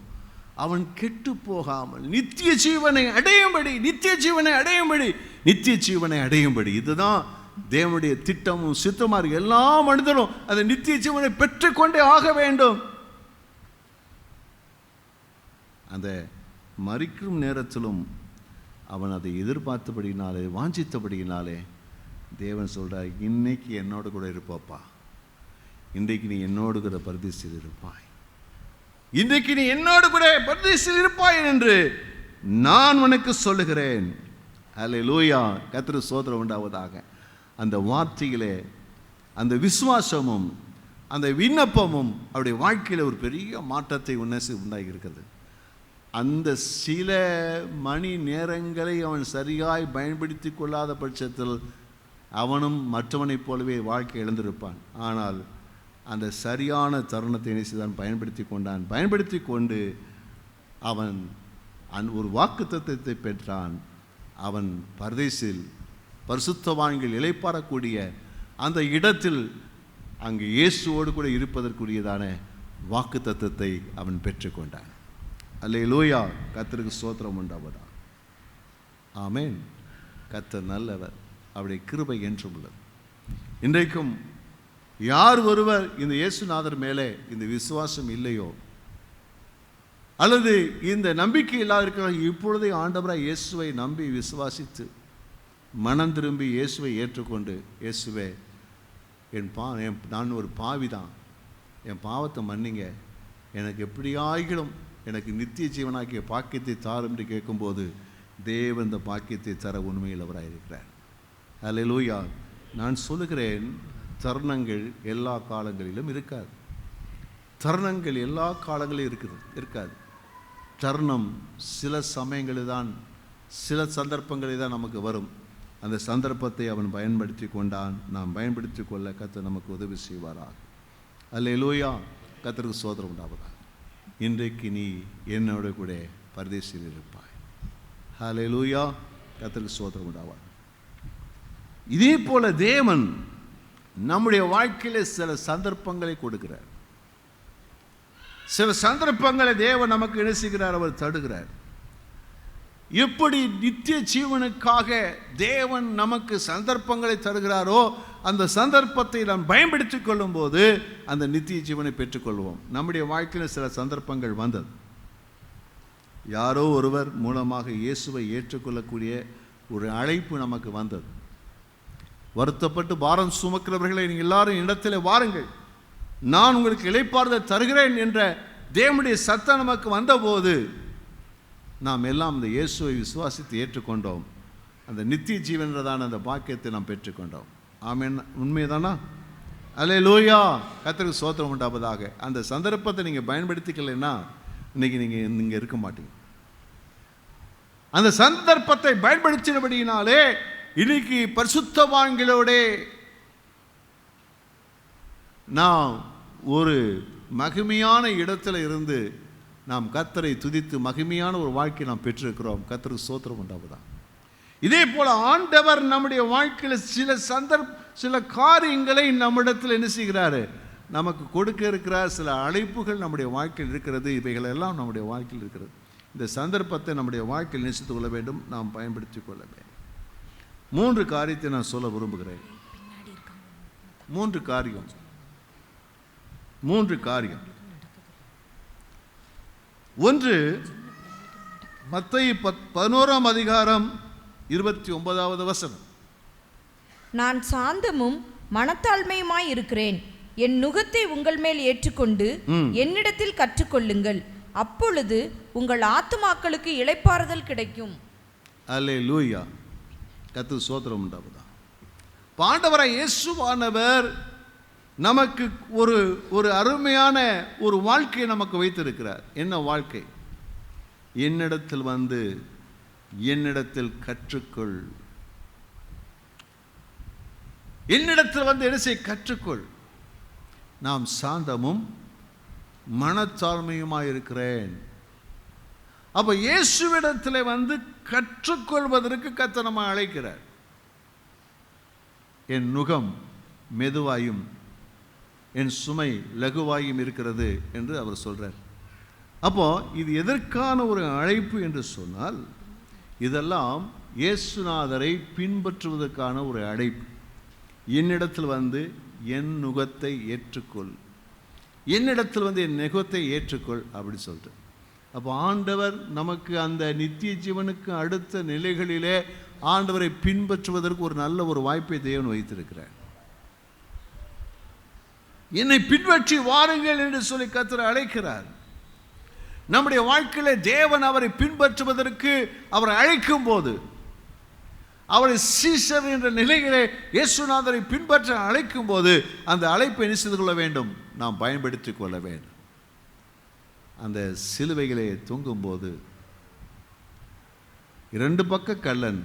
அவன் கெட்டு போகாமல் நித்திய ஜீவனை அடையும்படி இதுதான் தேவனுடைய திட்டமும் சித்தமாக இருக்கு. எல்லா மனிதனும் அந்த நித்திய ஜீவனை பெற்றுக்கொண்டே ஆக வேண்டும். அந்த மரிக்கும் நேரத்திலும் அவன் அதை எதிர்பார்த்தபடினாலே, வாஞ்சித்தபடினாலே தேவன் சொல்கிறார், இன்னைக்கு என்னோடு கூட இருப்பாப்பா, இன்றைக்கு நீ என்னோடு கூட பரதேசில் இருப்பாய் என்று நான் உனக்கு சொல்லுகிறேன். அல்லேலூயா. கர்த்தருக்கு ஸ்தோத்திரம் உண்டாவதாக. அந்த வார்த்தையிலே அந்த விசுவாசமும் அந்த விண்ணப்பமும் அவருடைய வாழ்க்கையில் ஒரு பெரிய மாற்றத்தை உண்டாகி இருக்கிறது. அந்த சில மணி நேரங்களை அவன் சரியாய் பயன்படுத்தி கொள்ளாத பட்சத்தில் அவனும் மற்றவனைப் போலவே வாழ்க்கை இழந்திருப்பான். ஆனால் அந்த சரியான தருணத்தை நினைச்சுதான் பயன்படுத்தி கொண்டு அவன் ஒரு வாக்குத்தத்தத்தை பெற்றான். அவன் பரதேசில் பரிசுத்தவான்கள் இளைப்பாறக்கூடிய அந்த இடத்தில் அங்கு இயேசுவோடு கூட இருப்பதற்குரியதான வாக்குத்தத்தத்தை அவன் பெற்றுக்கொண்டான். அல்லேலூயா. கர்த்தருக்கு ஸ்தோத்திரம் உண்டாவதா. ஆமென். கர்த்தர் நல்லவர், அவருடைய கிருபை என்றும் உள்ளது. இன்றைக்கும் யார் ஒருவர் இந்த இயேசுநாதர் மேலே இந்த விசுவாசம் இல்லையோ, அல்லது இந்த நம்பிக்கை இல்லாத இருக்கிறார்கள், இப்பொழுதே ஆண்டவராய் இயேசுவை நம்பி விசுவாசித்து மனம் திரும்பி இயேசுவை ஏற்றுக்கொண்டு, இயேசுவே நான் ஒரு பாவிதான், என் பாவத்தை மன்னிங்க, எனக்கு எப்படியாகிலும் எனக்கு நித்திய ஜீவனாக்கிய பாக்கியத்தை தாரும் என்று கேட்கும்போது தேவன் இந்த பாக்கியத்தை தர உண்மையில் அவராயிருக்கிறார். அல்லேலூயா. நான் சொல்லுகிறேன், தருணங்கள் எல்லா காலங்களிலும் இருக்காது. இருக்காது. தருணம் சில சமயங்களில் தான், சில சந்தர்ப்பங்களில் தான் நமக்கு வரும். அந்த சந்தர்ப்பத்தை அவன் பயன்படுத்தி கொண்டான். நாம் பயன்படுத்தி கொள்ள கர்த்தர் நமக்கு உதவி செய்வாராக. அல்லேலூயா. கர்த்தருக்கு ஸ்தோத்திரம் உண்டாவதாக. இன்றைக்கு நீ என்னோட கூட பரதேசில் இருப்பாய். அல்லேலூயா. கர்த்தருக்கு ஸ்தோத்திரம் உண்டாவதாக. இதே போல தேவன் நம்முடைய வாழ்க்கையில சில சந்தர்ப்பங்களை கொடுக்கிறார். சில சந்தர்ப்பங்களை தேவன் நமக்கு என்ன செய்கிறார்? அவர் தடுக்கிறார். எப்படி நித்திய ஜீவனுக்காக தேவன் நமக்கு சந்தர்ப்பங்களை தருகிறாரோ, அந்த சந்தர்ப்பத்தை நாம் பயன்படுத்திக் கொள்ளும் போது அந்த நித்திய ஜீவனை பெற்றுக்கொள்வோம். நம்முடைய வாழ்க்கையில் சில சந்தர்ப்பங்கள் வந்தது. யாரோ ஒருவர் மூலமாக இயேசுவை ஏற்றுக்கொள்ளக்கூடிய ஒரு அழைப்பு நமக்கு வந்தது. வருத்தப்பட்டு பாரம் சுமக்கிறவர்களை நீங்கள் எல்லாரும் இடத்துல வாருங்கள், நான் உங்களுக்கு இளைப்பாறுதல் தருகிறேன் என்ற தேவனுடைய சத்தம் நமக்கு வந்தபோது நாம் எல்லாம் இந்த இயேசுவை விசுவாசித்து ஏற்றுக்கொண்டோம். அந்த நித்திய ஜீவன்றதான அந்த பாக்கியத்தை நாம் பெற்றுக்கொண்டோம். ஆமென். உண்மைதானா? அல்லேலூயா. கர்த்தருக்கு ஸ்தோத்திரம் உண்டாவதாக. அந்த சந்தர்ப்பத்தை நீங்கள் பயன்படுத்திக்கலைன்னா இன்னைக்கு நீங்கள் இங்கே இருக்க மாட்டீங்க. அந்த சந்தர்ப்பத்தை பயன்படுத்தினபடியினாலே இன்னைக்கு பரிசுத்தவான்களோட நாம் ஒரு மகிமையான இடத்துல இருந்து நாம் கர்த்தரை துதித்து மகிமையான ஒரு வாழ்க்கை நாம் பெற்றிருக்கிறோம். கர்த்தருக்கு ஸ்தோத்திரம் உண்டாவதா. இதே போல ஆண்டவர் நம்முடைய வாழ்க்கையில் சில காரியங்களை நம்மிடத்தில் என்ன செய்கிறாரு? நமக்கு கொடுக்க இருக்கிறார். சில அழைப்புகள் நம்முடைய வாழ்க்கையில் இருக்கிறது. இவைகள் எல்லாம் நம்முடைய வாழ்க்கையில் இருக்கிறது. இந்த சந்தர்ப்பத்தை நம்முடைய வாழ்க்கையில் நேசித்துக் கொள்ள வேண்டும், நாம் பயன்படுத்தி கொள்ள வேண்டும். 3 காரியத்தை நான் சொல்ல விரும்புகிறேன். 3 காரியம். ஒன்று மத்தேயு 11ஆம் அதிகாரம் 29வது வசனம். நான் சாந்தமும் மனத்தாழ்மையுமாய் இருக்கிறேன். என் நுகத்தை உங்கள் மேல் ஏற்றுக்கொண்டு என்னிடத்தில் கற்றுக்கொள்ளுங்கள். அப்பொழுது உங்கள் ஆத்துமாக்களுக்கு இளைப்பாறுதல் கிடைக்கும். அல்லேலூயா. கர்த்தருக்கு ஸ்தோத்திரம் உண்டாவதா. ஆண்டவராய் இயேசுவானவர் நமக்கு ஒரு அருமையான ஒரு வாழ்க்கையை நமக்கு வைத்திருக்கிறார். என்ன வாழ்க்கை? என்னிடத்தில் வந்து என்னிடத்தில் கற்றுக்கொள். என்னிடத்தில் வந்து என்ன செய்? கற்றுக்கொள். நாம் சாந்தமும் மனத்தாழ்மையுமாய் இருக்கிறேன். அப்ப இயேசுவிடத்தில் வந்து கற்றுக்கொள்வதற்கு கர்த்தர் நம்ம அழைக்கிறார். என் நுகம் மெதுவாயும் என் சுமை லகுவாயும் இருக்கிறது என்று அவர் சொல்றார். அப்போ இது எதற்கான ஒரு அழைப்பு என்று சொன்னால், இதெல்லாம் இயேசுநாதரை பின்பற்றுவதற்கான ஒரு அழைப்பு. என்னிடத்தில் வந்து என் நுகத்தை ஏற்றுக்கொள், என்னிடத்தில் வந்து என் நுகத்தை ஏற்றுக்கொள் அப்படி சொல்லிட்டு. அப்போ ஆண்டவர் நமக்கு அந்த நித்திய ஜீவனுக்கு அடுத்த நிலைகளிலே ஆண்டவரை பின்பற்றுவதற்கு ஒரு நல்ல ஒரு வாய்ப்பை தேவன் வைத்திருக்கிறார். என்னை பின்பற்றி வாருங்கள் என்று சொல்லி கர்த்தர் அழைக்கிறார். நம்முடைய வாழ்க்கையில தேவன் அவரை பின்பற்றுவதற்கு அவரை அழைக்கும் போது, அவரை சீஷர் என்ற நிலையிலே இயேசுநாதரை பின்பற்ற அழைக்கும் போது அந்த அழைப்பை என்ன செய்து கொள்ள வேண்டும்? நாம் பயன்படுத்திக் கொள்ள வேண்டும். அந்த சிலுவைகளை தொங்கும்போது இரண்டு பக்க கள்ளன்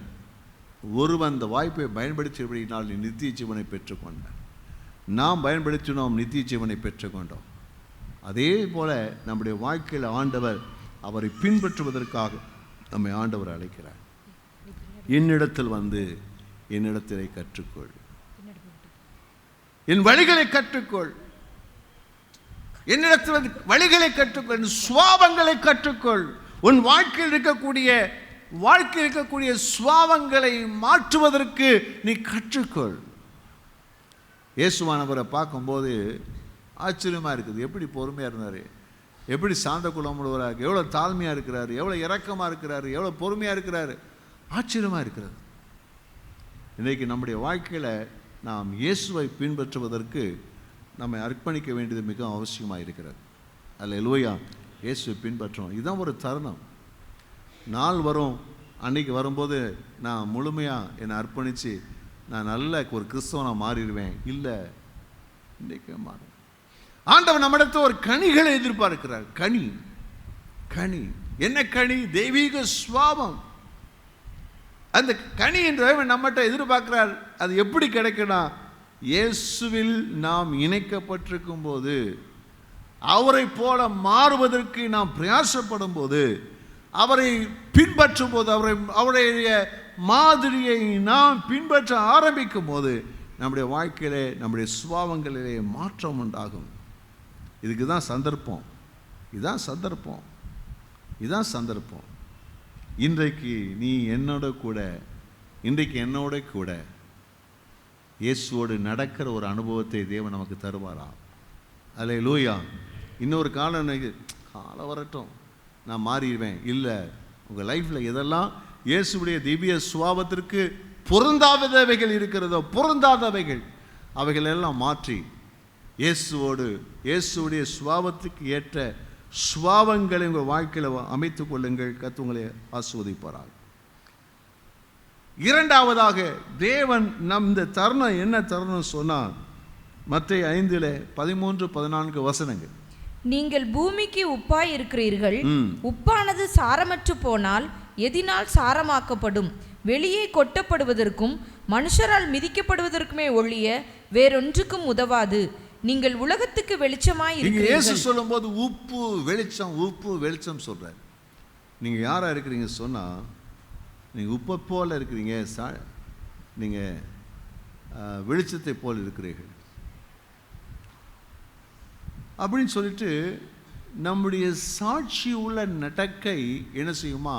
ஒருவன் அந்த வாய்ப்பை பயன்படுத்தினால் நித்திய ஜீவனை பெற்றுக்கொண்டான். நாம் பயன்படுத்தினோம், நித்திய ஜீவனை பெற்றுக்கொண்டோம். அதே போல நம்முடைய வாழ்க்கையில் ஆண்டவர் அவரை பின்பற்றுவதற்காக நம்மை ஆண்டவர் அழைக்கிறார். என்னிடத்தில் வந்து என்னிடத்திலே கற்றுக்கொள், என் வழிகளை கற்றுக்கொள், என்னிடத்தில் வந்து வழிகளை கற்றுக்கொள், என் சுவாபங்களை கற்றுக்கொள். உன் வாழ்க்கையில் இருக்கக்கூடிய சுவாபங்களை மாற்றுவதற்கு நீ கற்றுக்கொள். இயேசுவானவரை பார்க்கும்போது ஆச்சரியமாக இருக்குது. எப்படி பொறுமையாக இருந்தார், எப்படி சாந்த குணமுள்ளவராக, எவ்வளோ தாழ்மையாக இருக்கிறார், எவ்வளோ இரக்கமாக இருக்கிறார், எவ்வளோ பொறுமையாக இருக்கிறார். ஆச்சரியமாக இருக்கிறது. இன்றைக்கு நம்முடைய வாழ்க்கையில் நாம் இயேசுவை பின்பற்றுவதற்கு நம்மை அர்ப்பணிக்க வேண்டியது மிக அவசியமாக இருக்கிறது. அல்லேலூயா. இயேசுவை பின்பற்றோம். இதுதான் ஒரு தருணம். நாள் வரும், அன்னைக்கு வரும்போது நான் முழுமையாக என்னை அர்ப்பணித்து நான் நல்ல ஒரு கிறிஸ்தவனாக மாறிடுவேன். இல்லை, இன்றைக்கு மாறும். ஆண்டவர் நம்மிடத்தில் ஒரு கனிகளை எதிர்பார்க்கிறார். கனி என்ன கனி? தெய்வீக சுவாபம். அந்த கனி என்ற நம்மகிட்ட எதிர்பார்க்கிறார். அது எப்படி கிடைக்கணும்? இயேசுவில் நாம் இணைக்கப்பட்டிருக்கும் போது, அவரை போல மாறுவதற்கு நாம் பிரயாசப்படும் போது, அவரை பின்பற்றும் போது, அவருடைய மாதிரியை நாம் பின்பற்ற ஆரம்பிக்கும் போது நம்முடைய வாழ்க்கையிலே நம்முடைய சுபாவங்களிலே மாற்றம் உண்டாகும். இதுக்கு தான் சந்தர்ப்பம். இதுதான் சந்தர்ப்பம். இன்றைக்கு என்னோட கூட இயேசுவோடு நடக்கிற ஒரு அனுபவத்தை தேவன் நமக்கு தருவாராம். அல்லேலூயா. இன்னொரு காலம் வரட்டும், நான் மாறிடுவேன். இல்லை, உங்கள் லைஃப்பில் எதெல்லாம் இயேசுடைய திவ்ய சுபாவத்திற்கு பொருந்தாதவைகள் இருக்கிறதோ, அவைகள் எல்லாம் மாற்றி இயேசுடைய சுபாவத்துக்கு ஏற்ற சுபாவங்களை உங்கள் வாழ்க்கையில் அமைத்துக் கொள்ளுங்கள். கர்த்தர் உங்களை ஆசீர்வதிப்பாராக. இரண்டாவதாக தேவன் இந்த தருணம் என்ன தருணம் சொன்னார்? மத்தேயு 5:13-14 வசனங்கள். நீங்கள் பூமிக்கு உப்பாய் இருக்கிறீர்கள். உப்பானது சாரமற்று போனால் எதினால் சாரமாக்கப்படும்? வெளியே கொட்டப்படுவதற்கும் மனுஷரால் மிதிக்கப்படுவதற்குமே ஒழிய வேறொன்றுக்கும் உதவாது. நீங்கள் உலகத்துக்கு வெளிச்சமாய் இருக்கிறீர்கள். இயேசு சொல்லும்போது உப்பு வெளிச்சம் சொல்றார். நீங்க யாரா இருக்கிறீங்க சொன்னா, நீங்க உப்பை போல இருக்கிறீங்க, நீங்க வெளிச்சத்தை போல் இருக்கிறீர்கள் அப்படின்னு சொல்லிட்டு நம்முடைய சாட்சி உள்ள நடக்கை என்ன செய்யுமா?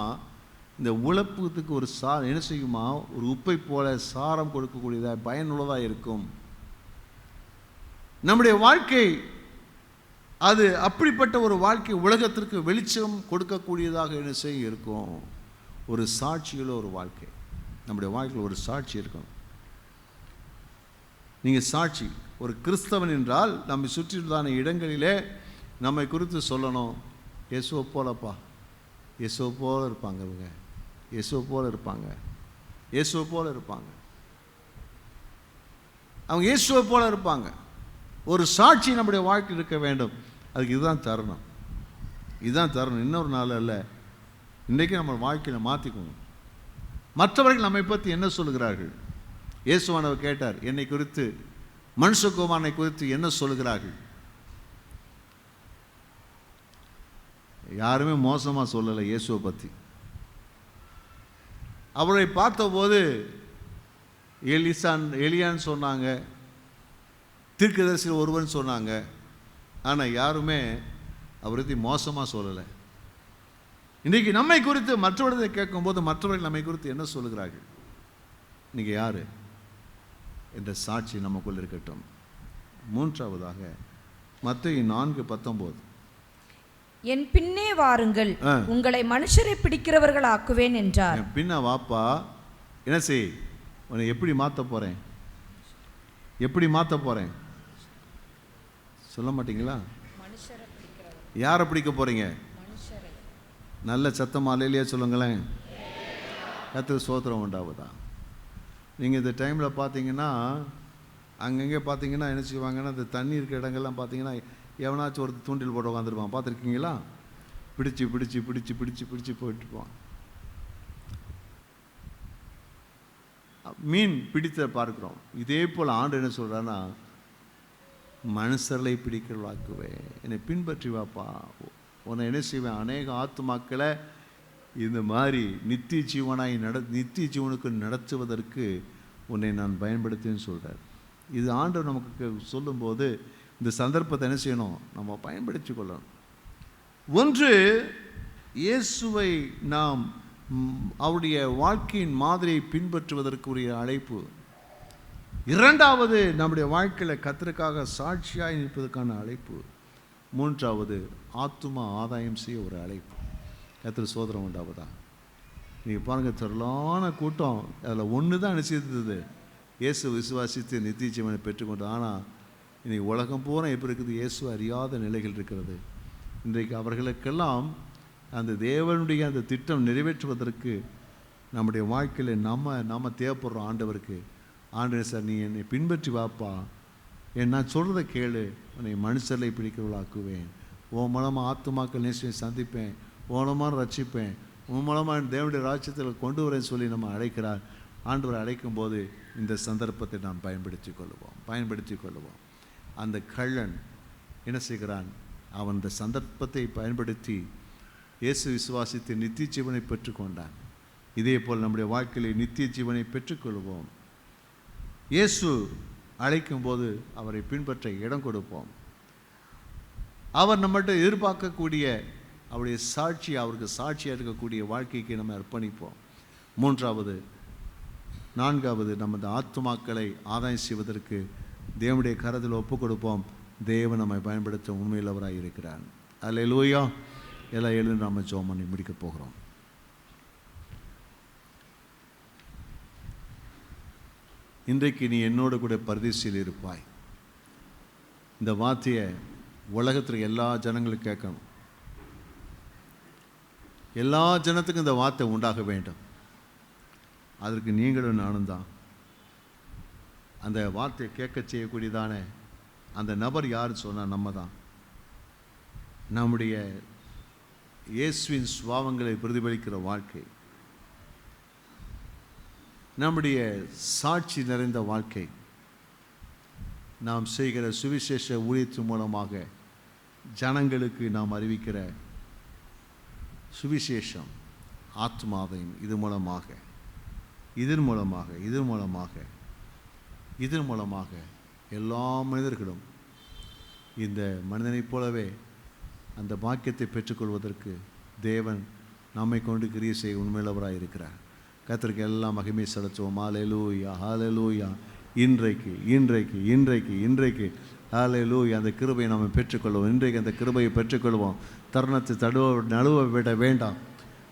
இந்த உலகத்துக்கு ஒரு என்ன செய்யுமா? ஒரு உப்பை போல சாரம் கொடுக்கக்கூடியதாக பயனுள்ளதாக இருக்கும். நம்முடைய வாழ்க்கை அது அப்படிப்பட்ட ஒரு வாழ்க்கை உலகத்திற்கு வெளிச்சம் கொடுக்கக்கூடியதாக என்ன செய்ய இருக்கும்? ஒரு சாட்சியுள்ள ஒரு வாழ்க்கை. நம்முடைய வாழ்க்கையில் ஒரு சாட்சி இருக்கும். நீங்கள் சாட்சி, ஒரு கிறிஸ்தவன் என்றால் நம்மை சுற்றியுள்ள இடங்களிலே நம்மை குறித்து சொல்லணும். இயேசுவை போலப்பா, இயேசுவை போல இருப்பாங்க இவங்க, இயேசுவை போல இருப்பாங்க, இயேசுவை போல இருப்பாங்க, அவங்க இயேசுவை போல இருப்பாங்க. ஒரு சாட்சி நம்முடைய வாழ்க்கையில் இருக்க வேண்டும். அதுக்கு இதுதான் தருணம், இதுதான் தருணம். இன்னொரு நாள் அல்ல, இன்றைக்கு நம்ம வாழ்க்கையில் மாற்றிக்கணும். மற்றவர்கள் நம்மை பற்றி என்ன சொல்கிறார்கள்? இயேசுவானவர் கேட்டார், என்னை குறித்து, மனுஷகுமாரனை குறித்து என்ன சொல்கிறார்கள்? யாருமே மோசமாக சொல்லலை இயேசுவை பற்றி. அவரை பார்த்தபோது எலியான்னு சொன்னாங்க, தீர்க்கதரிசி ஒருவன் சொன்னாங்க. ஆனால் யாருமே அவரை பற்றி மோசமாக சொல்லலை. இன்றைக்கி நம்மை குறித்து மற்றவர்களை கேட்கும்போது மற்றவர்கள் நம்மை குறித்து என்ன சொல்கிறார்கள்? நீங்கள் யார் என்ற சாட்சி நமக்குள் இருக்கட்டும். மூன்றாவதாக மத்தேயு 4:19, என் பின்னே வாருங்கள், உங்களை மனுஷரை பிடிக்கிறவர்கள் ஆக்குவேன் என்றார். என் பின்ன வாப்பா, என்ன செய், உன்னை எப்படி மாற்ற போகிறேன், எப்படி மாற்ற போகிறேன் சொல்ல மாட்டீங்களா? யாரை பிடிக்க போகிறீங்க? நல்ல சத்தம் அலையிலேயே சொல்லுங்களேன். கர்த்தருக்கு ஸ்தோத்திரம் உண்டாவதா. நீங்கள் இந்த டைமில் பார்த்தீங்கன்னா அங்கங்கே பார்த்தீங்கன்னா என்ன செய்வாங்கன்னா, இந்த தண்ணி இருக்கிற இடங்கள்லாம் பார்த்தீங்கன்னா எவனாச்சும் ஒரு தூண்டில் போட்டு உட்காந்துருப்பான். பார்த்துருக்கீங்களா? பிடிச்சி பிடிச்சி பிடிச்சி பிடிச்சி பிடிச்சி போயிட்டுருப்பான். மீன் பிடித்த பார்க்குறோம். இதே போல் ஆண்டு என்ன சொல்கிறான்னா, மனுஷர்களை பிடிக்கிறவாக்குவேன், என்னை பின்பற்றி வாப்பா, உன்னை என்ன செய்வேன், அநேக ஆத்துமாக்களை இந்த மாதிரி நித்திய ஜீவனுக்கு நடத்துவதற்கு உன்னை நான் பயன்படுத்தின்னு சொல்கிறார். இது ஆண்டவர் நமக்கு சொல்லும்போது இந்த சந்தர்ப்பத்தை என்ன செய்யணும், நம்ம பயன்படுத்தி கொள்ளணும். ஒன்று, இயேசுவை நாம் அவருடைய வாழ்க்கையின் மாதிரியை பின்பற்றுவதற்குரிய அழைப்பு. இரண்டாவது, நம்முடைய வாழ்க்கையில் கர்த்தருக்காக சாட்சியாய் நிற்பதற்கான அழைப்பு. மூன்றாவது, ஆத்துமா ஆதாயம் செய்ய ஒரு அழைப்பு. கர்த்தர் சோதரம் உண்டாவதா. நீங்கள் பாருங்கள், திரளான கூட்டம், அதில் ஒன்று தான் நிச்சயித்தது, இயேசு விசுவாசித்து நித்திய ஜீவனை பெற்றுக்கொண்டு. ஆனால் இன்றைக்கி உலகம் பூரா எப்படி இருக்குது, இயேசு அறியாத நிலைகள் இருக்கிறது. இன்றைக்கு அவர்களுக்கெல்லாம் அந்த தேவனுடைய அந்த திட்டம் நிறைவேற்றுவதற்கு நம்முடைய வாழ்க்கையில் நம்ம தேவைப்படுறோம். ஆண்டவருக்கு, ஆண்டவர் சார் நீ என்னை பின்பற்றி வாப்பா, நான் சொல்கிறத கேளு, உன்னை மனுஷர்களை பிடிக்கிறவளாக்குவேன், உன் மூலமாக ஆத்துமாக்கள் நேசத்தை சந்திப்பேன், உன் மூலமாக ரட்சிப்பேன், உன் மூலமாக தேவனுடைய ராஜ்யத்தில் கொண்டு வரேன்னு சொல்லி நம்ம அழைக்கிறார். ஆண்டவர் அழைக்கும் போது இந்த சந்தர்ப்பத்தை நாம் பயன்படுத்தி கொள்ளுவோம். அந்த கள்ளன் என்ன செய்கிறான், அவன் இந்த சந்தர்ப்பத்தை பயன்படுத்தி இயேசு விசுவாசித்து நித்திய ஜீவனை பெற்றுக்கொண்டான். இதே போல் நம்முடைய வாழ்க்கையில் நித்திய ஜீவனை பெற்றுக்கொள்வோம். இயேசு அழைக்கும் போது அவரை பின்பற்ற இடம் கொடுப்போம். அவர் நம்மகிட்ட எதிர்பார்க்கக்கூடிய அவருடைய சாட்சி, அவருக்கு சாட்சியாக இருக்கக்கூடிய வாழ்க்கைக்கு நம்ம அர்ப்பணிப்போம். நான்காவது, நமது ஆத்துமாக்களை ஆதாயம் செய்வதற்கு தேவனுடைய கரத்தில் ஒப்பு கொடுப்போம். தேவன் நம்மை பயன்படுத்த உண்மையுள்ளவராக இருக்கிறார். அல்லேலூயா. எல்லாம் எழுந்து நாம் ஜெபம் பண்ணி முடிக்க போகிறோம். இன்றைக்கு நீ என்னோட கூட பரதேசியில் இருப்பாய். இந்த வார்த்தையை உலகத்தில் எல்லா ஜனங்களும் கேட்கணும். எல்லா ஜனத்துக்கும் இந்த வார்த்தை உண்டாக வேண்டும். அதற்கு நீங்களும் நானும் தான். அந்த வார்த்தையை கேட்க செய்யக்கூடியதான அந்த நபர் யாருன்னு சொன்னால் நம்ம தான். நம்முடைய இயேசுவின் சுபாவங்களை பிரதிபலிக்கிற வாழ்க்கை, நம்முடைய சாட்சி நிறைந்த வாழ்க்கை, நாம் செய்கிற சுவிசேஷ ஊழியத்தின் மூலமாக ஜனங்களுக்கு நாம் அறிவிக்கிற சுவிசேஷம், ஆத்மாவையும் இதன் மூலமாக எல்லா மனிதர்களும் இந்த மனிதனைப் போலவே அந்த பாக்கியத்தை பெற்றுக்கொள்வதற்கு தேவன் நம்மை கொண்டு கிரியை செய்ய உண்மையுள்ளவராக இருக்கிறார். கர்த்தருக்கு எல்லாம் மகிமை செலுத்துவோம். ஹல்லேலூயா, ஹல்லேலூயா. இன்றைக்கு ஹல்லேலூயா. அந்த கிருபையை நம்ம பெற்றுக்கொள்வோம். இன்றைக்கு அந்த கிருபையை பெற்றுக்கொள்வோம். தருணத்தை நழுவ விட வேண்டாம்.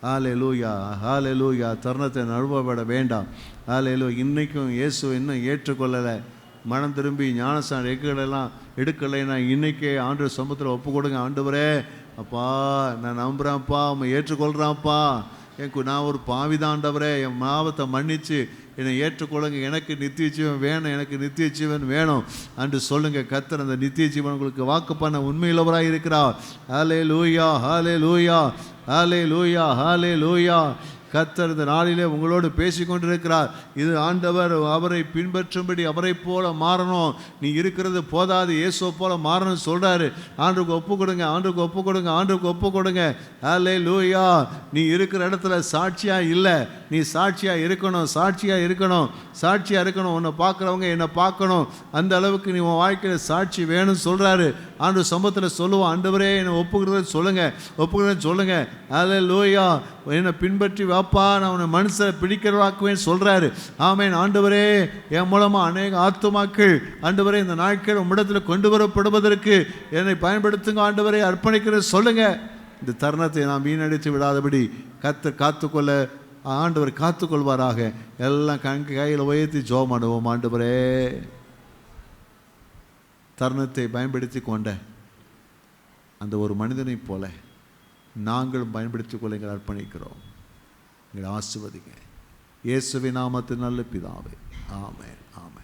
ஹல்லேலூயா, ஹல்லேலூயா. தருணத்தை நழுவ விட வேண்டாம். ஹல்லேலூயா. இன்றைக்கும் இயேசு இன்னும் ஏற்றுக்கொள்ளலை, மனம் திரும்பி ஞானஸ்நானம் எடுக்கலைன்னா இன்றைக்கே ஆண்டவர் சமூகத்தில் ஒப்பு கொடுங்க. ஆண்டவரே, அப்பா நான் நம்புகிறேன்ப்பா, உம்மை ஏற்றுக்கொள்கிறான்ப்பா, நான் ஒரு பாவிதான் ஆண்டவரே, என் பாவத்தை மன்னிச்சு என்னை ஏற்றுக்கொள்ளுங்க, எனக்கு நித்திய ஜீவன் வேணும், எனக்கு நித்திய ஜீவன் வேணும் என்று சொல்லுங்கள். கர்த்தர் அந்த நித்திய ஜீவன் உங்களுக்கு வாக்கு பண்ண உண்மையுள்ளவராக இருக்கிறார். ஹல்லேலூயா, ஹல்லேலூயா, ஹல்லேலூயா, ஹல்லேலூயா. கர்த்தர் இந்த நாளிலே உங்களோடு பேசி கொண்டிருக்கிறார். இது ஆண்டவர் அவரை பின்பற்றும்படி அவரை போல மாறணும். நீ இருக்கிறது போதாது, இயேசுவை போல மாறணும்னு சொல்கிறாரு. ஆண்டுக்கு ஒப்பு கொடுங்க, ஆண்டுக்கு ஒப்பு கொடுங்க, ஆண்டுக்கு ஒப்பு கொடுங்க. ஹல்லேலூயா. நீ இருக்கிற இடத்துல சாட்சியாக இல்லை, நீ சாட்சியாக இருக்கணும், சாட்சியாக இருக்கணும், சாட்சியாக இருக்கணும். உன்னை பார்க்குறவங்க என்னை பார்க்கணும், அந்த அளவுக்கு நீ உன் வாழ்க்கையில் சாட்சி வேணும்னு சொல்கிறாரு. ஆண்டு சம்பவத்தில் சொல்லுவோம், ஆண்டவரே என்னை ஒப்புக்கிறத சொல்லுங்கள், ஒப்புக்கிறத சொல்லுங்கள். ஹல்லேலூயா. என்னை பின்பற்றி வாப்பா, நான் உன்னை மனுஷரை பிடிக்கிறவாக்குவேன்னு சொல்கிறாரு. ஆமேன். ஆண்டவரே, என் மூலமாக அநேக ஆத்துமாக்கள் ஆண்டவரே இந்த நாட்கள் உம்மிடத்தில் கொண்டு வரப்படுவதற்கு என்னை பயன்படுத்துங்க ஆண்டவரே, அர்ப்பணிக்கிறது சொல்லுங்கள். இந்த தருணத்தை நாம் வீணடித்து விடாதபடி கர்த்தர் காத்துக்கொள்ள ஆண்டவர் காத்துக்கொள்வாராக. எல்லாம் கையில் உயர்த்தி ஜெபம் பண்ணுவோம். ஆண்டவரே, தருணத்தை பயன்படுத்தி கொண்ட அந்த ஒரு மனிதனைப் போல நாங்களும் பயன்படுத்திக் கொள்ள எங்களை அர்ப்பணிக்கிறோம். எங்களை ஆசீர்வதிங்க. இயேசுவின் நாமத்தில் நல்ல பிதாவே, ஆமென், ஆமென்.